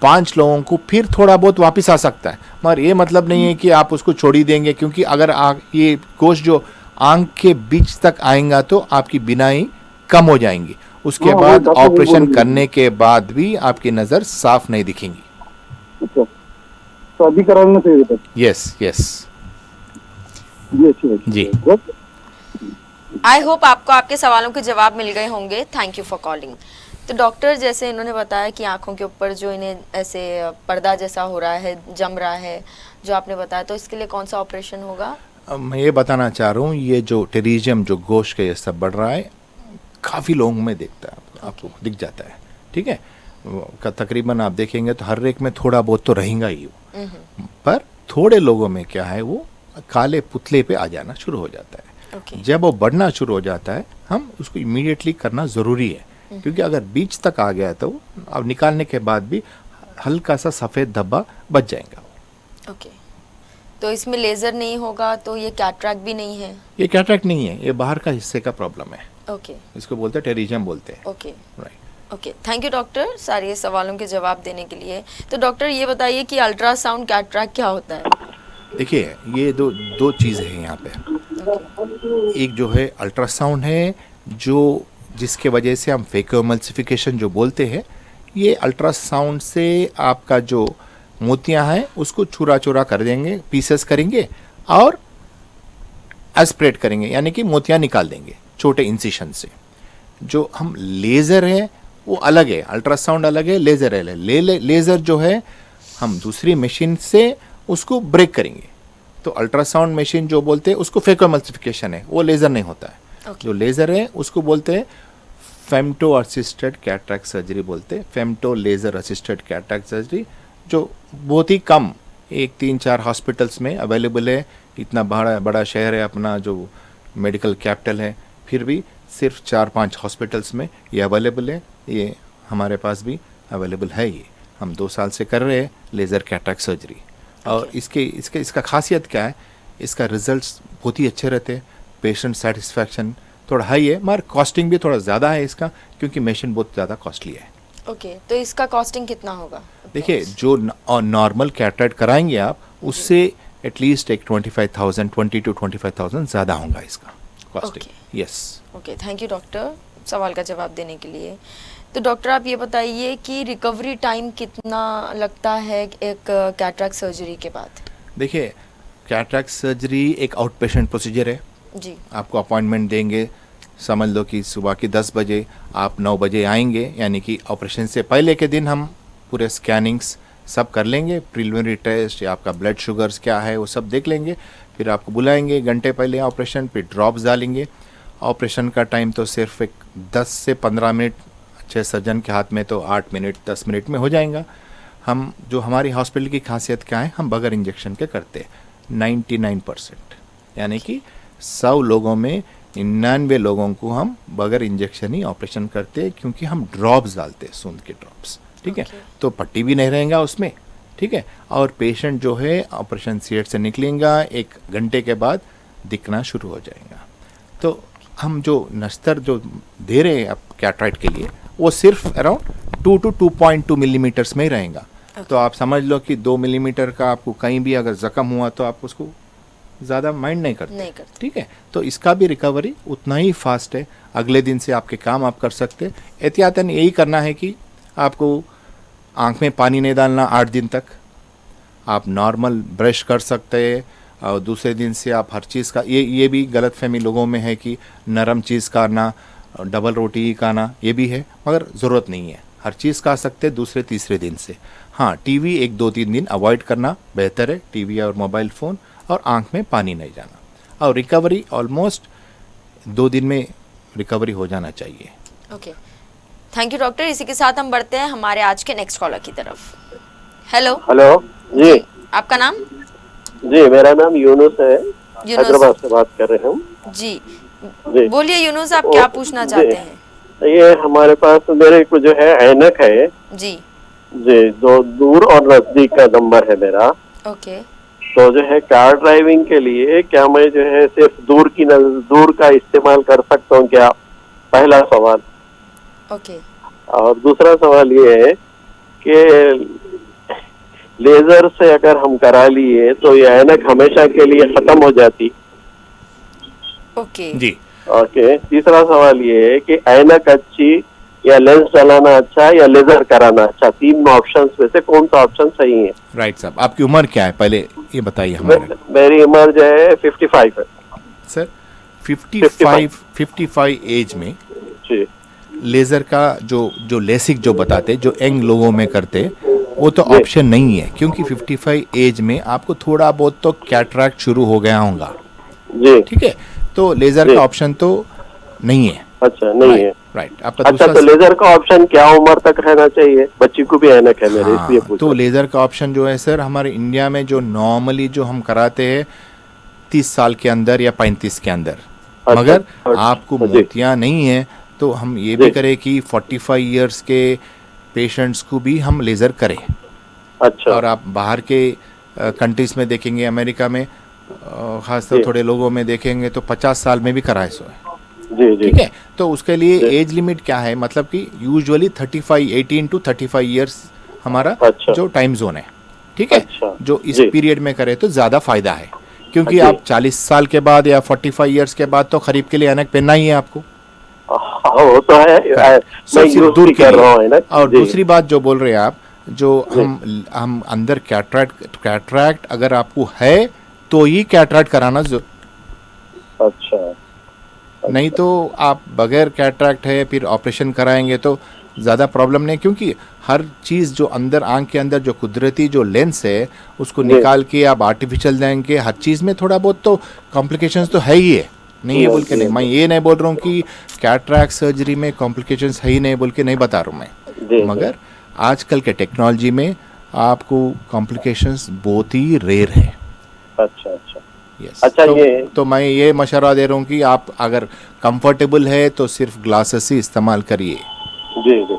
5 लोगों को फिर थोड़ा बहुत वापस आ सकता है, मगर ये मतलब नहीं है कि आप उसको छोड़ ही देंगे, क्योंकि अगर ये गोश्त जो आंख के बीच तक आएगा तो आपकी बीनाई कम हो जाएंगी। उसके बाद ऑपरेशन करने के बाद भी आपकी नज़र साफ नहीं दिखेंगी। अच्छा, तो अभी कराना चाहिए? यस यस जी। आई होप आपको आपके सवालों के जवाब मिल गए होंगे। Thank you for calling. तो डॉक्टर, जैसे इन्होंने बताया कि आंखों के ऊपर जो इन्हें ऐसे पर्दा जैसा हो रहा है, जम रहा है, जो आपने बताया, तो इसके लिए कौन सा ऑपरेशन होगा? मैं ये बताना चाह रहा हूँ, ये जो टेरिजियम जो गोश्त के जैसा बढ़ रहा है, काफ़ी लोगों में दिखता है, आपको दिख जाता है, ठीक है? तकरीबन आप देखेंगे तो हर एक में थोड़ा बहुत तो रहेगा ही वो, पर थोड़े लोगों में क्या है, वो काले पुतले पे आ जाना शुरू हो जाता है। जब वो बढ़ना शुरू हो जाता है, हम उसको इमीडिएटली करना ज़रूरी है, क्योंकि अगर बीच तक आ गया तो अब निकालने के बाद भी हल्का सा सफ़ेद धब्बा बच जाएगा। ओके, तो इसमें लेज़र नहीं होगा, तो ये कैटरैक्ट भी नहीं है? ये कैटरैक्ट नहीं है, ये बाहर का हिस्से का प्रॉब्लम है। ओके, इसको बोलते हैं टेरिजियम बोलते हैं। Okay right. Okay, thank you doctor सारे सवालों के जवाब देने के लिए। तो डॉक्टर ये बताइए कि अल्ट्रासाउंड कैटरैक्ट क्या होता है? देखिए, ये दो चीज़ें हैं यहाँ पे। एक जो है अल्ट्रासाउंड है, जो जिसके वजह से हम फेकोएमल्सिफिकेशन जो बोलते हैं, ये अल्ट्रासाउंड से आपका जो मोतियाँ हैं उसको चूरा चूरा कर देंगे, पीसेस करेंगे और एस्पिरेट करेंगे, यानी कि मोतियाँ निकाल देंगे छोटे इंसिशन से। जो हम लेज़र है वो अलग है, अल्ट्रासाउंड अलग है, लेज़र अलग है। लेज़र जो है हम दूसरी मशीन से उसको ब्रेक करेंगे, तो अल्ट्रासाउंड मशीन जो बोलते हैं उसको फेकोएमल्सिफिकेशन है, वो लेज़र नहीं होता है। जो लेज़र है उसको बोलते हैं फेम्टो असिस्टेड कैटरैक्ट सर्जरी बोलते हैं, femto laser assisted cataract surgery, जो बहुत ही कम 1-3-4 हॉस्पिटल्स में अवेलेबल है। इतना बड़ा शहर है अपना, जो मेडिकल कैपिटल है, फिर भी सिर्फ 4-5 हॉस्पिटल्स में ये अवेलेबल है। ये हमारे पास भी अवेलेबल है। ये हम 2 साल से कर रहे हैं लेज़र कैटरैक्ट सर्जरी। और इसका खासियत क्या है, इसका रिजल्ट्स बहुत ही अच्छे रहते हैं, पेशेंट सेटिस्फैक्शन थोड़ा हाई है, मगर कॉस्टिंग भी थोड़ा ज़्यादा है इसका, क्योंकि मशीन बहुत ज़्यादा कॉस्टली है। ओके, तो इसका कॉस्टिंग कितना होगा? देखिए, जो नॉर्मल कैटरैक्ट कराएंगे आप, उससे एटलीस्ट एक 20 to 25,000 ज़्यादा होगा इसका costing. Yes. Okay, thank you doctor सवाल का जवाब देने के लिए। तो डॉक्टर आप ये बताइए कि रिकवरी टाइम कितना लगता है एक कैटरैक्ट सर्जरी के बाद? देखिए, कैटरैक्ट सर्जरी एक आउट पेशेंट प्रोसीजर है। जी। आपको अपॉइंटमेंट देंगे, समझ लो कि सुबह की 10 बजे, आप 9 बजे आएंगे, यानी कि ऑपरेशन से पहले के दिन हम पूरे स्कैनिंग्स सब कर लेंगे, प्रिलिमिनरी टेस्ट या आपका ब्लड शुगर्स क्या है वो सब देख लेंगे। फिर आपको बुलाएंगे घंटे पहले ऑपरेशन, फिर ड्रॉप्स डालेंगे। ऑपरेशन का टाइम तो सिर्फ एक 10 से 15 मिनट, अच्छे सर्जन के हाथ में तो 8 मिनट 10 मिनट में हो जाएगा। हम जो हमारी हॉस्पिटल की खासियत क्या है, हम बगैर इंजेक्शन के करते हैं 99%, यानी कि 100 लोगों में 99 लोगों को हम बगैर इंजेक्शन ही ऑपरेशन करते हैं, क्योंकि हम ड्रॉप्स डालते हैं, सूंद के ड्रॉप्स। ठीक है, तो पट्टी भी नहीं रहेगा उसमें। ठीक है, और पेशेंट जो है ऑपरेशन थिएटर से निकलेगा, 1 घंटे के बाद दिखना शुरू हो जाएगा। तो हम जो नस्तर जो दे रहे हैं अब कैटरैक्ट के लिए, वो सिर्फ अराउंड 2 to 2.2 मिलीमीटर्स में ही रहेगा। तो आप समझ लो कि 2 मिलीमीटर का आपको कहीं भी अगर जख्म हुआ तो आप उसको ज़्यादा माइंड नहीं करते। ठीक है, तो इसका भी रिकवरी उतना ही फास्ट है। अगले दिन से आपके काम आप कर सकते हैं। एहतियातन यही करना है कि आपको आँख में पानी नहीं डालना 8 दिन तक। आप नॉर्मल ब्रश कर सकते हैं, और दूसरे दिन से आप हर चीज़ का, ये भी गलतफहमी लोगों में है कि नरम चीज़ खाना, डबल रोटी ही खाना, ये भी है, मगर ज़रूरत नहीं है। हर चीज़ खा सकते दूसरे तीसरे दिन से। हाँ, टीवी 1-2-3 दिन अवॉइड करना बेहतर है, टीवी और मोबाइल फ़ोन, और आँख में पानी नहीं जाना। और रिकवरी ऑलमोस्ट 2 दिन में रिकवरी हो जाना चाहिए। Okay, thank you doctor. इसी के साथ हम बढ़ते हैं हमारे आज के नेक्स्ट कॉलर की तरफ। हेलो। हेलो जी, आपका नाम? जी मेरा नाम यूनुस है, हैदराबाद से बात कर रहे हैं। जी बोलिए यूनुस, आप क्या पूछना चाहते हैं? ये हमारे पास मेरे को जो है ऐनक है जी जी, जो दूर और नजदीक का नंबर है मेरा। ओके। तो जो है कार ड्राइविंग के लिए क्या मैं जो है सिर्फ दूर का इस्तेमाल कर सकता हूँ क्या? पहला सवाल। ओके। और दूसरा सवाल ये है कि लेजर से अगर हम करा लिए तो ये ऐनक हमेशा के लिए खत्म हो जाती? ओके जी। ओके। तीसरा सवाल ये है कि ऐनक अच्छी या लेंस चलाना अच्छा या लेजर कराना अच्छा? 3 ऑप्शंस में से कौन सा ऑप्शन सही है? राइट साहब, आपकी उम्र क्या है पहले ये बताइए हमारे। मेरी उम्र जो है 55 है सर। 55 एज में जी। लेज़र का जो लेसिक जो बताते, जो यंग लोगों में करते, वो तो ऑप्शन नहीं है, क्योंकि 55 एज में आपको थोड़ा बहुत तो कैटरैक्ट शुरू हो गया होगा जी। ठीक है, तो लेज़र का ऑप्शन तो नहीं है। अच्छा, नहीं है। राइट। आपका अच्छा, दूसरा तो लेजर का ऑप्शन क्या उम्र तक रहना चाहिए? बच्ची को भी ऐनक है मेरे, इसलिए हाँ, पूछा। तो लेज़र का ऑप्शन जो है सर, हमारे इंडिया में जो नॉर्मली जो हम कराते हैं 30 साल के अंदर या 35 के अंदर। अच्छा, मगर अच्छा, आपको जी। मोतियाँ नहीं है तो हम ये भी करें कि 45 इयर्स के पेशेंट्स को भी हम लेज़र करें। अच्छा। और आप बाहर के कंट्रीज में देखेंगे, अमेरिका में खासतौर थोड़े लोगों में देखेंगे तो 50 साल में भी कराए सो है। जी जी। ठीक है, तो उसके लिए एज लिमिट क्या है, मतलब कि यूजुअली 18 to 35 इयर्स हमारा अच्छा। जो टाइम जोन है। ठीक है, अच्छा, जो इस जी। पीरियड में करे तो ज़्यादा फायदा है, क्योंकि जी। आप 40 साल के बाद या 45 इयर्स के बाद तो खरीफ के लिए ऐनक पहनना ही है आपको। हाँ, वो तो है। मैं सबसे यूज दूर भी के कर रहा हूँ लिए। ऐनक। और जी। दूसरी बात जो बोल रहे हैं आप, जो हम अंदर कैटरैक्ट अगर आपको है तो ही कैटरैक्ट कराना अच्छा। नहीं तो आप बगैर कैटरैक्ट है फिर ऑपरेशन कराएंगे तो ज़्यादा प्रॉब्लम नहीं, क्योंकि हर चीज़ जो अंदर आँख के अंदर जो कुदरती जो लेंस है उसको निकाल के आप आर्टिफिशियल देंगे, हर चीज़ में थोड़ा बहुत तो कॉम्प्लिकेशंस तो है ही है। नहीं है बोल के नहीं, मैं ये नहीं बोल रहा हूँ कि कैटरैक्ट सर्जरी में कॉम्प्लिकेशंस है ही नहीं बोल के नहीं बता रहा हूँ मैं, मगर आजकल के टेक्नोलॉजी में आपको कॉम्प्लिकेशंस बहुत ही रेयर है। अच्छा अच्छा। Yes. अच्छा, तो मैं ये मशवरा दे रहा हूँ कि आप अगर कंफर्टेबल है तो सिर्फ ग्लासेस ही इस्तेमाल करिए। जी जी।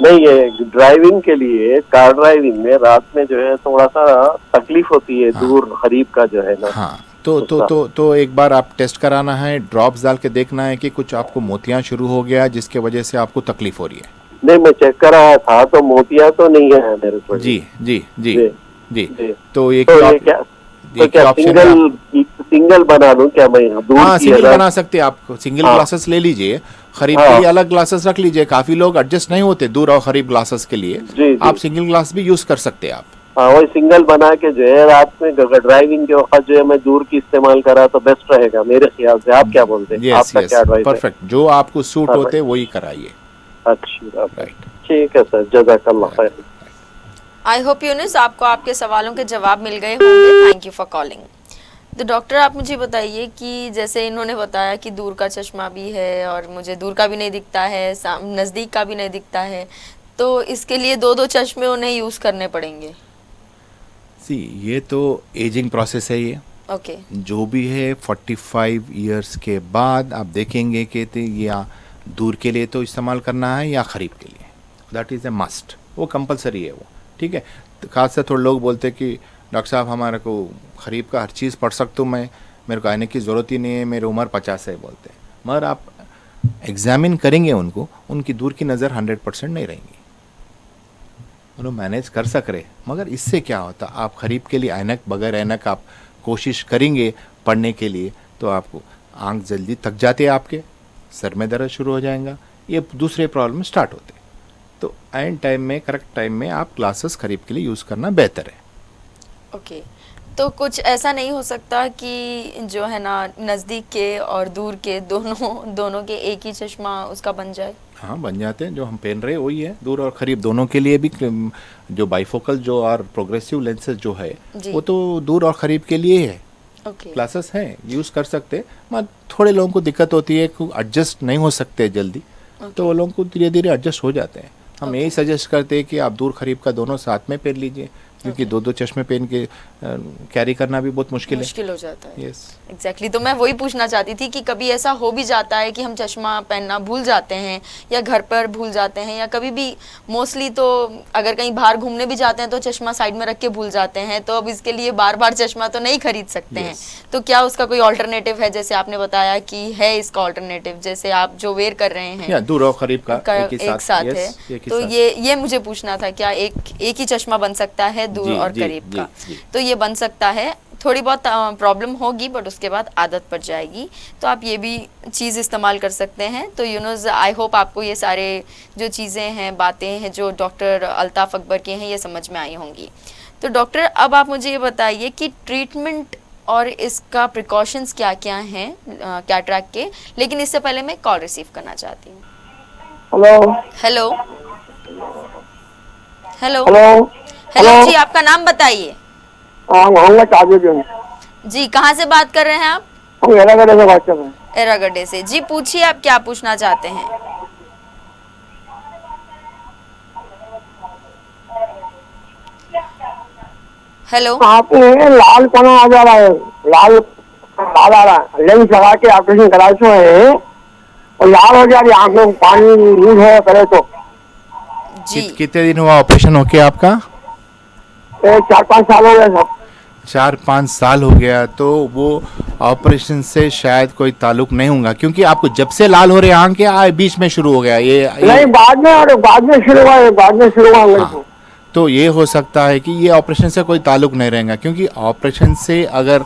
नहीं, ये ड्राइविंग के लिए, कार ड्राइविंग में रात में जो है थोड़ा सा तकलीफ होती है। दूर करीब का जो है ना। हाँ, तो एक बार आप टेस्ट कराना है, ड्रॉप्स डाल के देखना है कि कुछ आपको मोतियाँ शुरू हो गया जिसके वजह से आपको तकलीफ हो रही है। नहीं, मैं चेक कराया था तो मोतियाँ तो नहीं है मेरे को। जी जी जी जी। जी, जी। तो ये तो ये क्या तो एक क्या ऑप्शन है सिंगल बना दूं क्या मैं? दूर हाँ की सिंगल है बना सकते हैं आप, सिंगल हाँ। ग्लासेस ले लीजिए, खरीफ हाँ। के लिए अलग ग्लासेस रख लीजिए, काफी लोग एडजस्ट नहीं होते दूर और खरीफ ग्लासेस के लिए, जी, जी। आप सिंगल ग्लास भी यूज कर सकते हैं आप। हाँ, वही सिंगल बना के जो है रात में ड्राइविंग के वक्त जो है मैं दूर की इस्तेमाल करा तो बेस्ट रहेगा मेरे ख्याल से। आप क्या बोलते हैं? यस आपका यस क्या एडवाइस है? परफेक्ट, जो आपको सूट हाँ, होते वही कराइए। अच्छी बात है। राइट। ठीक है सर, जज़ाकल्लाह खैर। आई होप यूनिस आपको आपके सवालों के जवाब मिल गए होंगे। Thank you for calling. तो डॉक्टर आप मुझे बताइए कि जैसे इन्होंने बताया कि दूर का चश्मा भी है और मुझे दूर का भी नहीं दिखता है, नज़दीक का भी नहीं दिखता है, तो इसके लिए दो दो चश्मे उन्हें यूज़ करने पड़ेंगे? सी ये तो एजिंग प्रोसेस है, ये ओके जो भी है 45 इयर्स के बाद आप देखेंगे कि या दूर के लिए तो इस्तेमाल करना है या खरीफ के लिए, दैट इज़ ए मस्ट, वो कंपलसरी है वो। ठीक है, तो खास से थोड़े लोग बोलते हैं कि डॉक्टर साहब हमारे को खरीफ का हर चीज़ पढ़ सकता हूँ मैं, मेरे को आने की ज़रूरत ही नहीं है, मेरी उम्र 50 है बोलते हैं। मगर आप एग्जामिन करेंगे उनको, उनकी दूर की नज़र 100% नहीं रहेंगी, उन्हें मैनेज कर सक रहे। मगर इससे क्या होता, आप खरीफ के लिए ऐनक बगैर ऐनक आप कोशिश करेंगे पढ़ने के लिए तो आपको आंख जल्दी थक जाते हैं, आपके सर में दर्द शुरू हो जाएगा, ये दूसरे प्रॉब्लम स्टार्ट होते। तो एंड टाइम में करेक्ट टाइम में आप ग्लासेस खरीफ के लिए यूज़ करना बेहतर है। ओके तो कुछ ऐसा नहीं हो सकता कि जो है ना नज़दीक के और दूर के दोनों के एक ही चश्मा उसका बन जाए? हाँ बन जाते हैं, जो हम पहन रहे हैं वही है, दूर और खरीफ दोनों के लिए भी। जो बाइफोकल जो और प्रोग्रेसिव लेंसेज जो है जी। वो तो दूर और खरीफ के लिए है, ओके क्लासेस हैं यूज़ कर सकते। मगर थोड़े लोगों को दिक्कत होती है कि एडजस्ट नहीं हो सकते जल्दी, तो वो लोगों को धीरे धीरे एडजस्ट हो जाते हैं। हम यही सजेस्ट करते हैं कि आप दूर खरीफ का दोनों साथ में पहन लीजिए, क्योंकि दो दो चश्मे पहन के कैरी करना भी बहुत मुश्किल हो जाता है। यस एग्जैक्टली तो मैं वही पूछना चाहती थी कि कभी ऐसा हो भी जाता है कि हम चश्मा पहनना भूल जाते हैं या घर पर भूल जाते हैं, या कभी भी मोस्टली तो अगर कहीं बाहर घूमने भी जाते हैं तो चश्मा साइड में रख के भूल जाते हैं, तो अब इसके लिए बार बार चश्मा तो नहीं खरीद सकते हैं, तो क्या उसका कोई ऑल्टरनेटिव है? जैसे आपने बताया कि है इसका ऑल्टरनेटिव, जैसे आप जो वेयर कर रहे हैं या दूर और खरीफ का एक साथ है, तो ये मुझे पूछना था, क्या एक ही चश्मा बन सकता है दूर और करीब का? तो ये बन सकता है, थोड़ी बहुत प्रॉब्लम होगी बट उसके बाद आदत पड़ जाएगी, तो आप ये भी चीज़ इस्तेमाल कर सकते हैं। तो यूनोज आई होप आपको ये सारे जो चीज़ें हैं, बातें हैं जो डॉक्टर अल्ताफ़ अकबर के हैं, ये समझ में आई होंगी। तो डॉक्टर अब आप मुझे ये बताइए कि ट्रीटमेंट और इसका प्रिकॉशंस क्या क्या हैं कैटरैक्ट के, लेकिन इससे पहले मैं कॉल रिसीव करना चाहती हूँ। Hello hello hello hello hello जी, आपका नाम बताइए। मोहम्मद ताजुद्दीन, जी कहाँ से बात कर रहे हैं आप? हम एरागढ़ से बात कर रहे हैं। एरागढ़ से। जी पूछिए, आप क्या पूछना चाहते हैं? हेलो आप लाल पना आ जा रहा है, लाल लाल आ रहा है, लेंस लगा के ऑपरेशन कराए तो है और लाल हो जा रही आंख में, पानी यूज है करे तो। जी कितने दिन हुआ ऑपरेशन होके आपका? 4-5 साल हो गए सब। 4-5 साल हो गया, तो वो ऑपरेशन से शायद कोई ताल्लुक नहीं होगा, क्योंकि आपको जब से लाल हो रहे आंख के बीच में शुरू हो गया ये नहीं बाद में, और बाद में शुरू हुआ मेरे को। तो ये हो सकता है कि ये ऑपरेशन से कोई ताल्लुक नहीं रहेगा, क्योंकि ऑपरेशन से अगर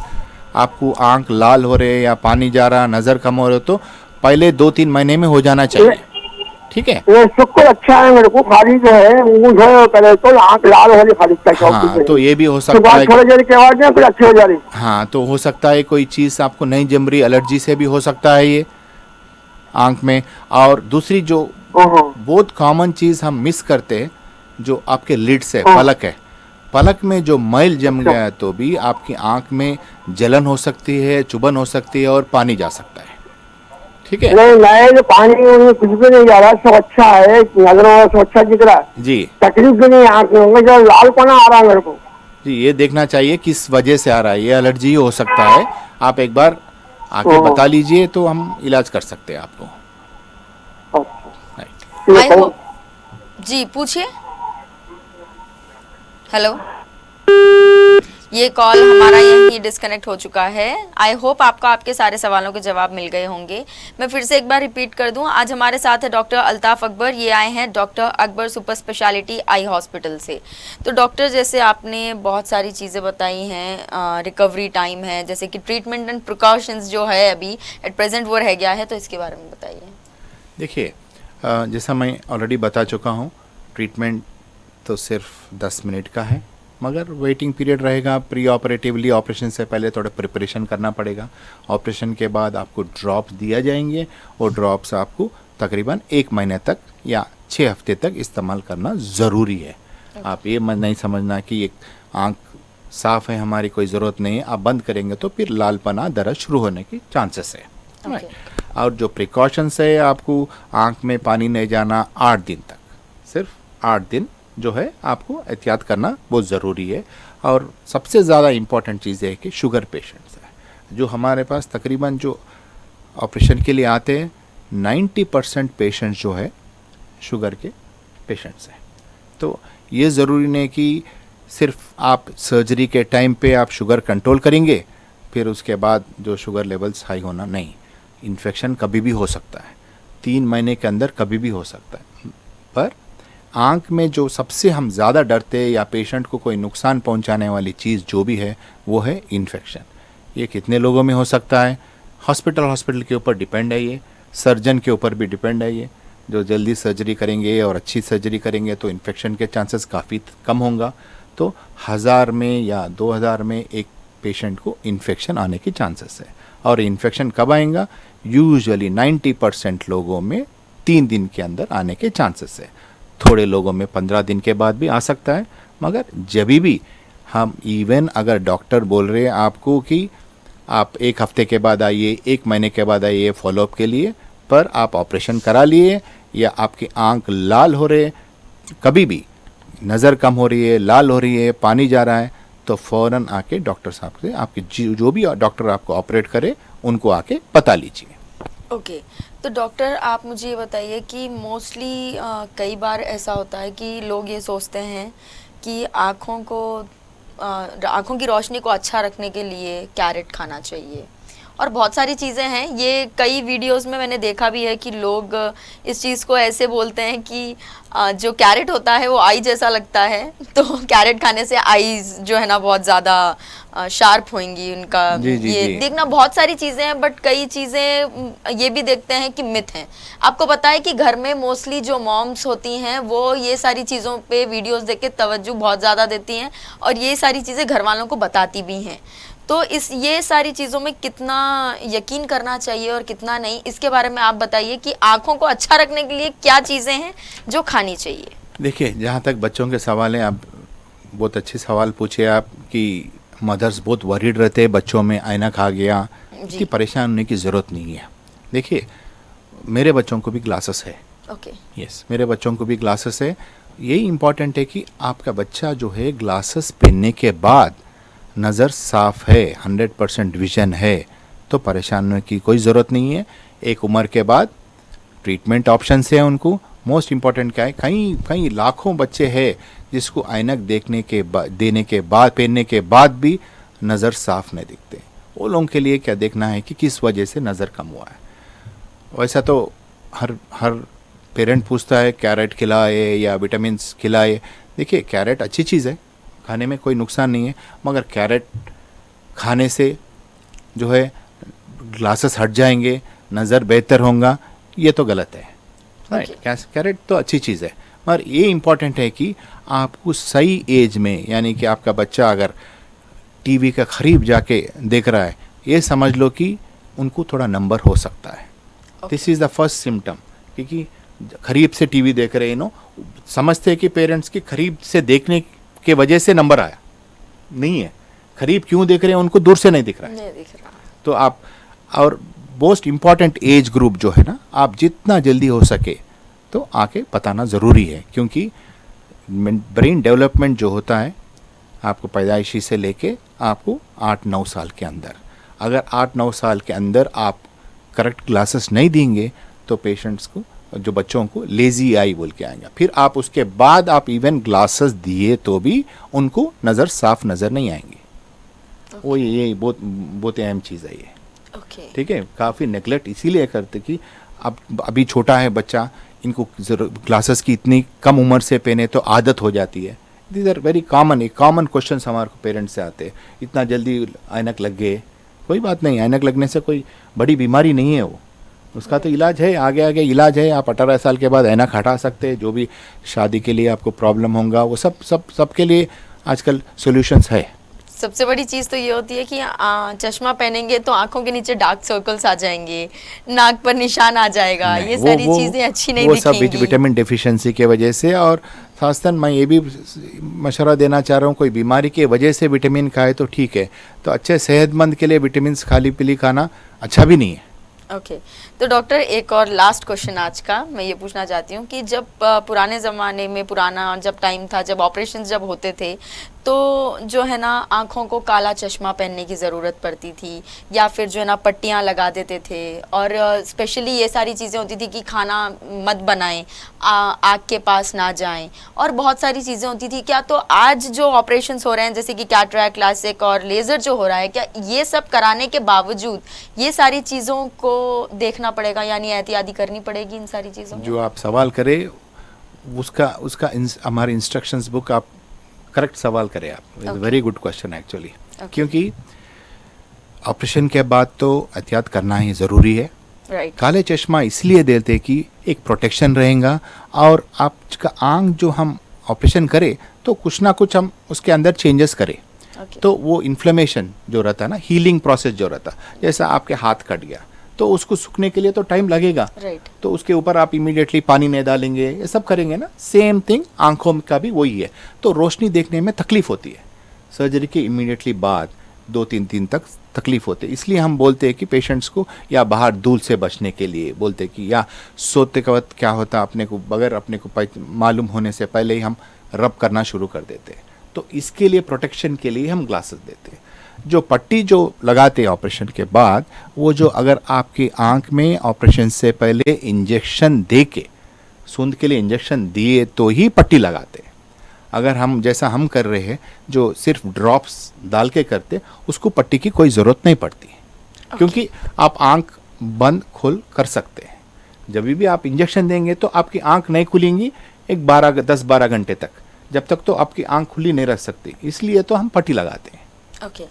आपको आंख लाल हो रहे या पानी जा रहा, नज़र कम हो रहे, तो पहले 2-3 महीने में हो जाना चाहिए। ठीक है, ये शुक्र अच्छा है मेरे को, खाली जो है मुंह है करे तो आंख लाल हो रही खाली। हाँ तो ये भी हो सकता है, थोड़ी देर के बाद फिर अच्छी हो जा रही। हाँ तो हो सकता है कोई चीज़ आपको नहीं जम रही, एलर्जी से भी हो सकता है ये आंख में। और दूसरी जो बहुत कॉमन चीज़ हम मिस करते हैं, जो आपके लिड्स है, पलक है, पलक में जो मैल जम गया है तो भी आपकी आंख में जलन हो सकती है, चुभन हो सकती है और पानी जा सकता है। ठीक है, नहीं मैं जो पानी कुछ भी नहीं जा रहा, सब अच्छा है, नजर में सब अच्छा दिख रहा है जी तकलीफ भी नहीं आंख में, जो लाल पना आ रहा है मेरे को। जी ये देखना चाहिए किस वजह से आ रहा है, ये एलर्जी हो सकता है, आप एक बार आके बता लीजिए तो हम इलाज कर सकते हैं आपको। I hope. जी पूछिए। हेलो, ये कॉल हमारा यहीं डिस्कनेक्ट हो चुका है। आई होप आपको आपके सारे सवालों के जवाब मिल गए होंगे। मैं फिर से एक बार रिपीट कर दूं, आज हमारे साथ है डॉक्टर अल्ताफ अकबर। ये आए हैं doctor Akbar super speciality eye hospital से। तो डॉक्टर, जैसे आपने बहुत सारी चीज़ें बताई हैं, रिकवरी टाइम है, जैसे कि ट्रीटमेंट एंड प्रिकॉशंस जो है अभी एट प्रेजेंट वो रह गया है, तो इसके बारे में बताइए। देखिए, जैसा मैं ऑलरेडी बता चुका हूँ, ट्रीटमेंट तो सिर्फ 10 मिनट का है, मगर वेटिंग पीरियड रहेगा। प्री ऑपरेटिवली ऑपरेशन से पहले थोड़ा प्रिपरेशन करना पड़ेगा। ऑपरेशन के बाद आपको ड्रॉप्स दिया जाएंगे और ड्रॉप्स आपको तकरीबन 1 महीने तक या 6 हफ्ते तक इस्तेमाल करना ज़रूरी है। आप ये मत नहीं समझना कि एक आँख साफ़ है, हमारी कोई ज़रूरत नहीं है, आप बंद करेंगे तो फिर लालपना दर्द शुरू होने की चांसेस है। और जो प्रिकॉशंस है, आपको आँख में पानी नहीं जाना 8 दिन तक, सिर्फ 8 दिन जो है आपको एहतियात करना बहुत ज़रूरी है। और सबसे ज़्यादा इम्पॉर्टेंट चीज़ है कि शुगर पेशेंट्स है जो हमारे पास तकरीबन जो ऑपरेशन के लिए आते हैं, 90% पेशेंट्स जो है शुगर के पेशेंट्स हैं। तो ये ज़रूरी नहीं कि सिर्फ आप सर्जरी के टाइम पे आप शुगर कंट्रोल करेंगे फिर उसके बाद जो शुगर लेवल्स हाई होना, नहीं। इन्फेक्शन कभी भी हो सकता है, 3 महीने के अंदर कभी भी हो सकता है। पर आँख में जो सबसे हम ज़्यादा डरते हैं या पेशेंट को कोई नुकसान पहुंचाने वाली चीज़ जो भी है वो है इन्फेक्शन। ये कितने लोगों में हो सकता है, हॉस्पिटल के ऊपर डिपेंड है, ये सर्जन के ऊपर भी डिपेंड है। ये जो जल्दी सर्जरी करेंगे और अच्छी सर्जरी करेंगे तो इन्फेक्शन के चांसेस काफ़ी कम होगा। तो 1000 में या 2000 में एक पेशेंट को इन्फेक्शन आने की चांसेस है। और इन्फेक्शन कब आएगा, यूजुअली 90% लोगों में 3 दिन के अंदर आने के चांसेस है। थोड़े लोगों में 15 दिन के बाद भी आ सकता है। मगर जब भी हम इवन अगर डॉक्टर बोल रहे हैं आपको कि आप 1 हफ्ते के बाद आइए, 1 महीने के बाद आइए फॉलोअप के लिए, पर आप ऑपरेशन करा लिए या आपकी आंख लाल हो रहे, कभी भी नज़र कम हो रही है, लाल हो रही है, पानी जा रहा है, तो फ़ौरन आके डॉक्टर साहब से, आपके जो भी डॉक्टर आपको ऑपरेट करे उनको आके बता लीजिए। ओके तो डॉक्टर, आप मुझे ये बताइए कि मोस्टली कई बार ऐसा होता है कि लोग ये सोचते हैं कि आँखों की रोशनी को अच्छा रखने के लिए कैरेट खाना चाहिए और बहुत सारी चीज़ें हैं। ये कई वीडियोस में मैंने देखा भी है कि लोग इस चीज़ को ऐसे बोलते हैं कि जो कैरेट होता है वो आई जैसा लगता है, तो कैरेट खाने से आईज जो है ना बहुत ज़्यादा शार्प होंगी उनका। जी, ये जी। देखना, बहुत सारी चीज़ें हैं, बट कई चीज़ें ये भी देखते हैं कि मिथ हैं। आपको पता है कि घर में मोस्टली जो मॉम्स होती हैं वो ये सारी चीज़ों पे वीडियोस देख के तवज्जो बहुत ज़्यादा देती हैं और ये सारी चीज़ें घर वालों को बताती भी हैं। तो ये सारी चीज़ों में कितना यकीन करना चाहिए और कितना नहीं, इसके बारे में आप बताइए कि आँखों को अच्छा रखने के लिए क्या चीज़ें हैं जो खानी चाहिए। देखिए, जहाँ तक बच्चों के सवाल हैं, आप बहुत अच्छे सवाल पूछे आप कि मदर्स बहुत वरीड रहते हैं बच्चों में ऐनक आ गया, इसकी परेशान होने की ज़रूरत नहीं है। देखिए, मेरे बच्चों को भी ग्लासेस है। ओके यस, मेरे बच्चों को भी ग्लासेस है। यही इम्पॉर्टेंट है कि आपका बच्चा जो है ग्लासेस पहनने के बाद नज़र साफ़ है, 100% विजन है, तो परेशान होने की कोई ज़रूरत नहीं है। एक उम्र के बाद ट्रीटमेंट ऑप्शंस है उनको। मोस्ट इम्पॉर्टेंट क्या है, कई लाखों बच्चे हैं जिसको ऐनक देने के बाद पहनने के बाद भी नज़र साफ़ नहीं दिखते। वो लोगों के लिए क्या देखना है कि किस वजह से नज़र कम हुआ है। वैसा तो हर पेरेंट पूछता है कैरेट खिलाए या विटामिन खिलाए। देखिए, कैरेट अच्छी चीज़ है, खाने में कोई नुकसान नहीं है, मगर कैरेट खाने से जो है ग्लासेस हट जाएंगे, नज़र बेहतर होगा, ये तो गलत है। राइट, कैरेट तो अच्छी चीज़ है, मगर ये इम्पॉर्टेंट है कि आपको सही एज में, यानी कि आपका बच्चा अगर टीवी का करीब जाके देख रहा है, ये समझ लो कि उनको थोड़ा नंबर हो सकता है। This is the first symptom, क्योंकि करीब से टीवी देख रहे हैं, समझते हैं कि पेरेंट्स की करीब से देखने के वजह से नंबर आया, नहीं है। करीब क्यों देख रहे हैं, उनको दूर से नहीं दिख रहा है। नहीं दिख रहा। तो आप, और मोस्ट इम्पॉर्टेंट एज ग्रुप जो है ना, आप जितना जल्दी हो सके तो आके बताना ज़रूरी है, क्योंकि ब्रेन डेवलपमेंट जो होता है आपको पैदाइशी से लेके आपको 8-9 साल के अंदर, अगर 8-9 साल के अंदर आप करेक्ट ग्लासेस नहीं देंगे तो पेशेंट्स को, जो बच्चों को लेज़ी आई बोल के आएगा। फिर आप उसके बाद आप इवन ग्लासेस दिए तो भी उनको नज़र साफ नज़र नहीं आएंगे। वो ये बहुत बहुत अहम चीज़ है ये। ओके। ठीक है, काफ़ी नेगलेक्ट इसीलिए करते कि अब अभी छोटा है बच्चा, इनको ग्लासेस की इतनी कम उम्र से पहने तो आदत हो जाती है। दीज आर वेरी कॉमन, एक कॉमन क्वेश्चन हमारे पेरेंट्स से आते हैं, इतना जल्दी ऐनक लग गए। कोई बात नहीं, ऐनक लगने से कोई बड़ी बीमारी नहीं है वो, उसका तो इलाज है, आगे आगे इलाज है। आप 18 साल के बाद ऐनक हटा सकते हैं, जो भी शादी के लिए आपको प्रॉब्लम होगा वो सबके लिए आजकल सॉल्यूशंस है। सबसे बड़ी चीज़ तो ये होती है कि चश्मा पहनेंगे तो आंखों के नीचे डार्क सर्कल्स आ जाएंगे, नाक पर निशान आ जाएगा, ये सारी चीज़ें अच्छी नहीं दिखेंगी। वो सब विटामिन डेफिशिएंसी के वजह से। और खासतौर मैं ये भी मशवरा देना चाह रहा हूँ, कोई बीमारी की वजह से विटामिन खाए तो ठीक है, तो अच्छे सेहतमंद के लिए विटामिन खाली पीली खाना अच्छा भी नहीं है। ओके तो डॉक्टर एक और लास्ट क्वेश्चन आज का मैं ये पूछना चाहती हूँ कि जब पुराने ज़माने में, पुराना जब टाइम था, जब ऑपरेशन जब होते थे तो जो है ना आँखों को काला चश्मा पहनने की ज़रूरत पड़ती थी, या फिर जो है ना पट्टियाँ लगा देते थे, और स्पेशली ये सारी चीज़ें होती थी कि खाना मत बनाएं, आग के पास ना जाएं, और बहुत सारी चीज़ें होती थी। क्या तो आज जो ऑपरेशंस हो रहे हैं जैसे कि कैटरैक्ट, लासिक और लेज़र जो हो रहा है, क्या ये सब कराने के बावजूद ये सारी चीज़ों को देखना पड़ेगा, यानी एहतियाती करनी पड़ेगी इन सारी चीज़ों में? जो आप सवाल करें उसका हमारे इंस्ट्रक्शंस बुक आप करेक्ट सवाल करें आप। It's very good question actually, क्योंकि ऑपरेशन के बाद तो एहतियात करना ही ज़रूरी है। राइट। काले चश्मा इसलिए देते कि एक प्रोटेक्शन रहेगा, और आपका आंख जो हम ऑपरेशन करें तो कुछ ना कुछ हम उसके अंदर चेंजेस करें। तो वो इन्फ्लेमेशन जो रहता है ना, हीलिंग प्रोसेस जो रहता, जैसा आपके हाथ कट गया तो उसको सूखने के लिए तो टाइम लगेगा। राइट। तो उसके ऊपर आप इमीडिएटली पानी नहीं डालेंगे, ये सब करेंगे ना। सेम थिंग आंखों का भी वही है, तो रोशनी देखने में तकलीफ होती है। सर्जरी के इमीडिएटली बाद 2-3 दिन तक तकलीफ होती है। इसलिए हम बोलते हैं कि पेशेंट्स को या बाहर धूल से बचने के लिए बोलते हैं कि, या सोते के वक्त क्या होता अपने को बगैर अपने को मालूम होने से पहले ही हम रब करना शुरू कर देते हैं। तो इसके लिए प्रोटेक्शन के लिए हम ग्लासेस देते हैं। जो पट्टी जो लगाते हैं ऑपरेशन के बाद, वो जो अगर आपकी आंख में ऑपरेशन से पहले इंजेक्शन दे के, सूंद के लिए इंजेक्शन दिए तो ही पट्टी लगाते हैं। अगर हम जैसा हम कर रहे हैं जो सिर्फ ड्रॉप्स डाल के करते, उसको पट्टी की कोई ज़रूरत नहीं पड़ती, क्योंकि आप आंख बंद खोल कर सकते हैं। जब भी आप इंजेक्शन देंगे तो आपकी आंख नहीं खुलेंगी 10-12 घंटे तक, जब तक तो आपकी आंख खुली नहीं रह सकती, इसलिए तो हम पट्टी लगाते हैं। ओके,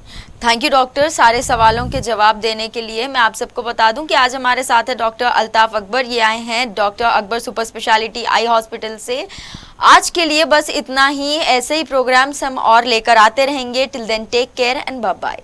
थैंक यू डॉक्टर सारे सवालों के जवाब देने के लिए। मैं आप सबको बता दूं कि आज हमारे साथ है डॉक्टर अल्ताफ अकबर, ये आए हैं doctor Akbar super speciality eye hospital से। आज के लिए बस इतना ही, ऐसे ही प्रोग्राम्स हम और लेकर आते रहेंगे। Till then take care and bye bye.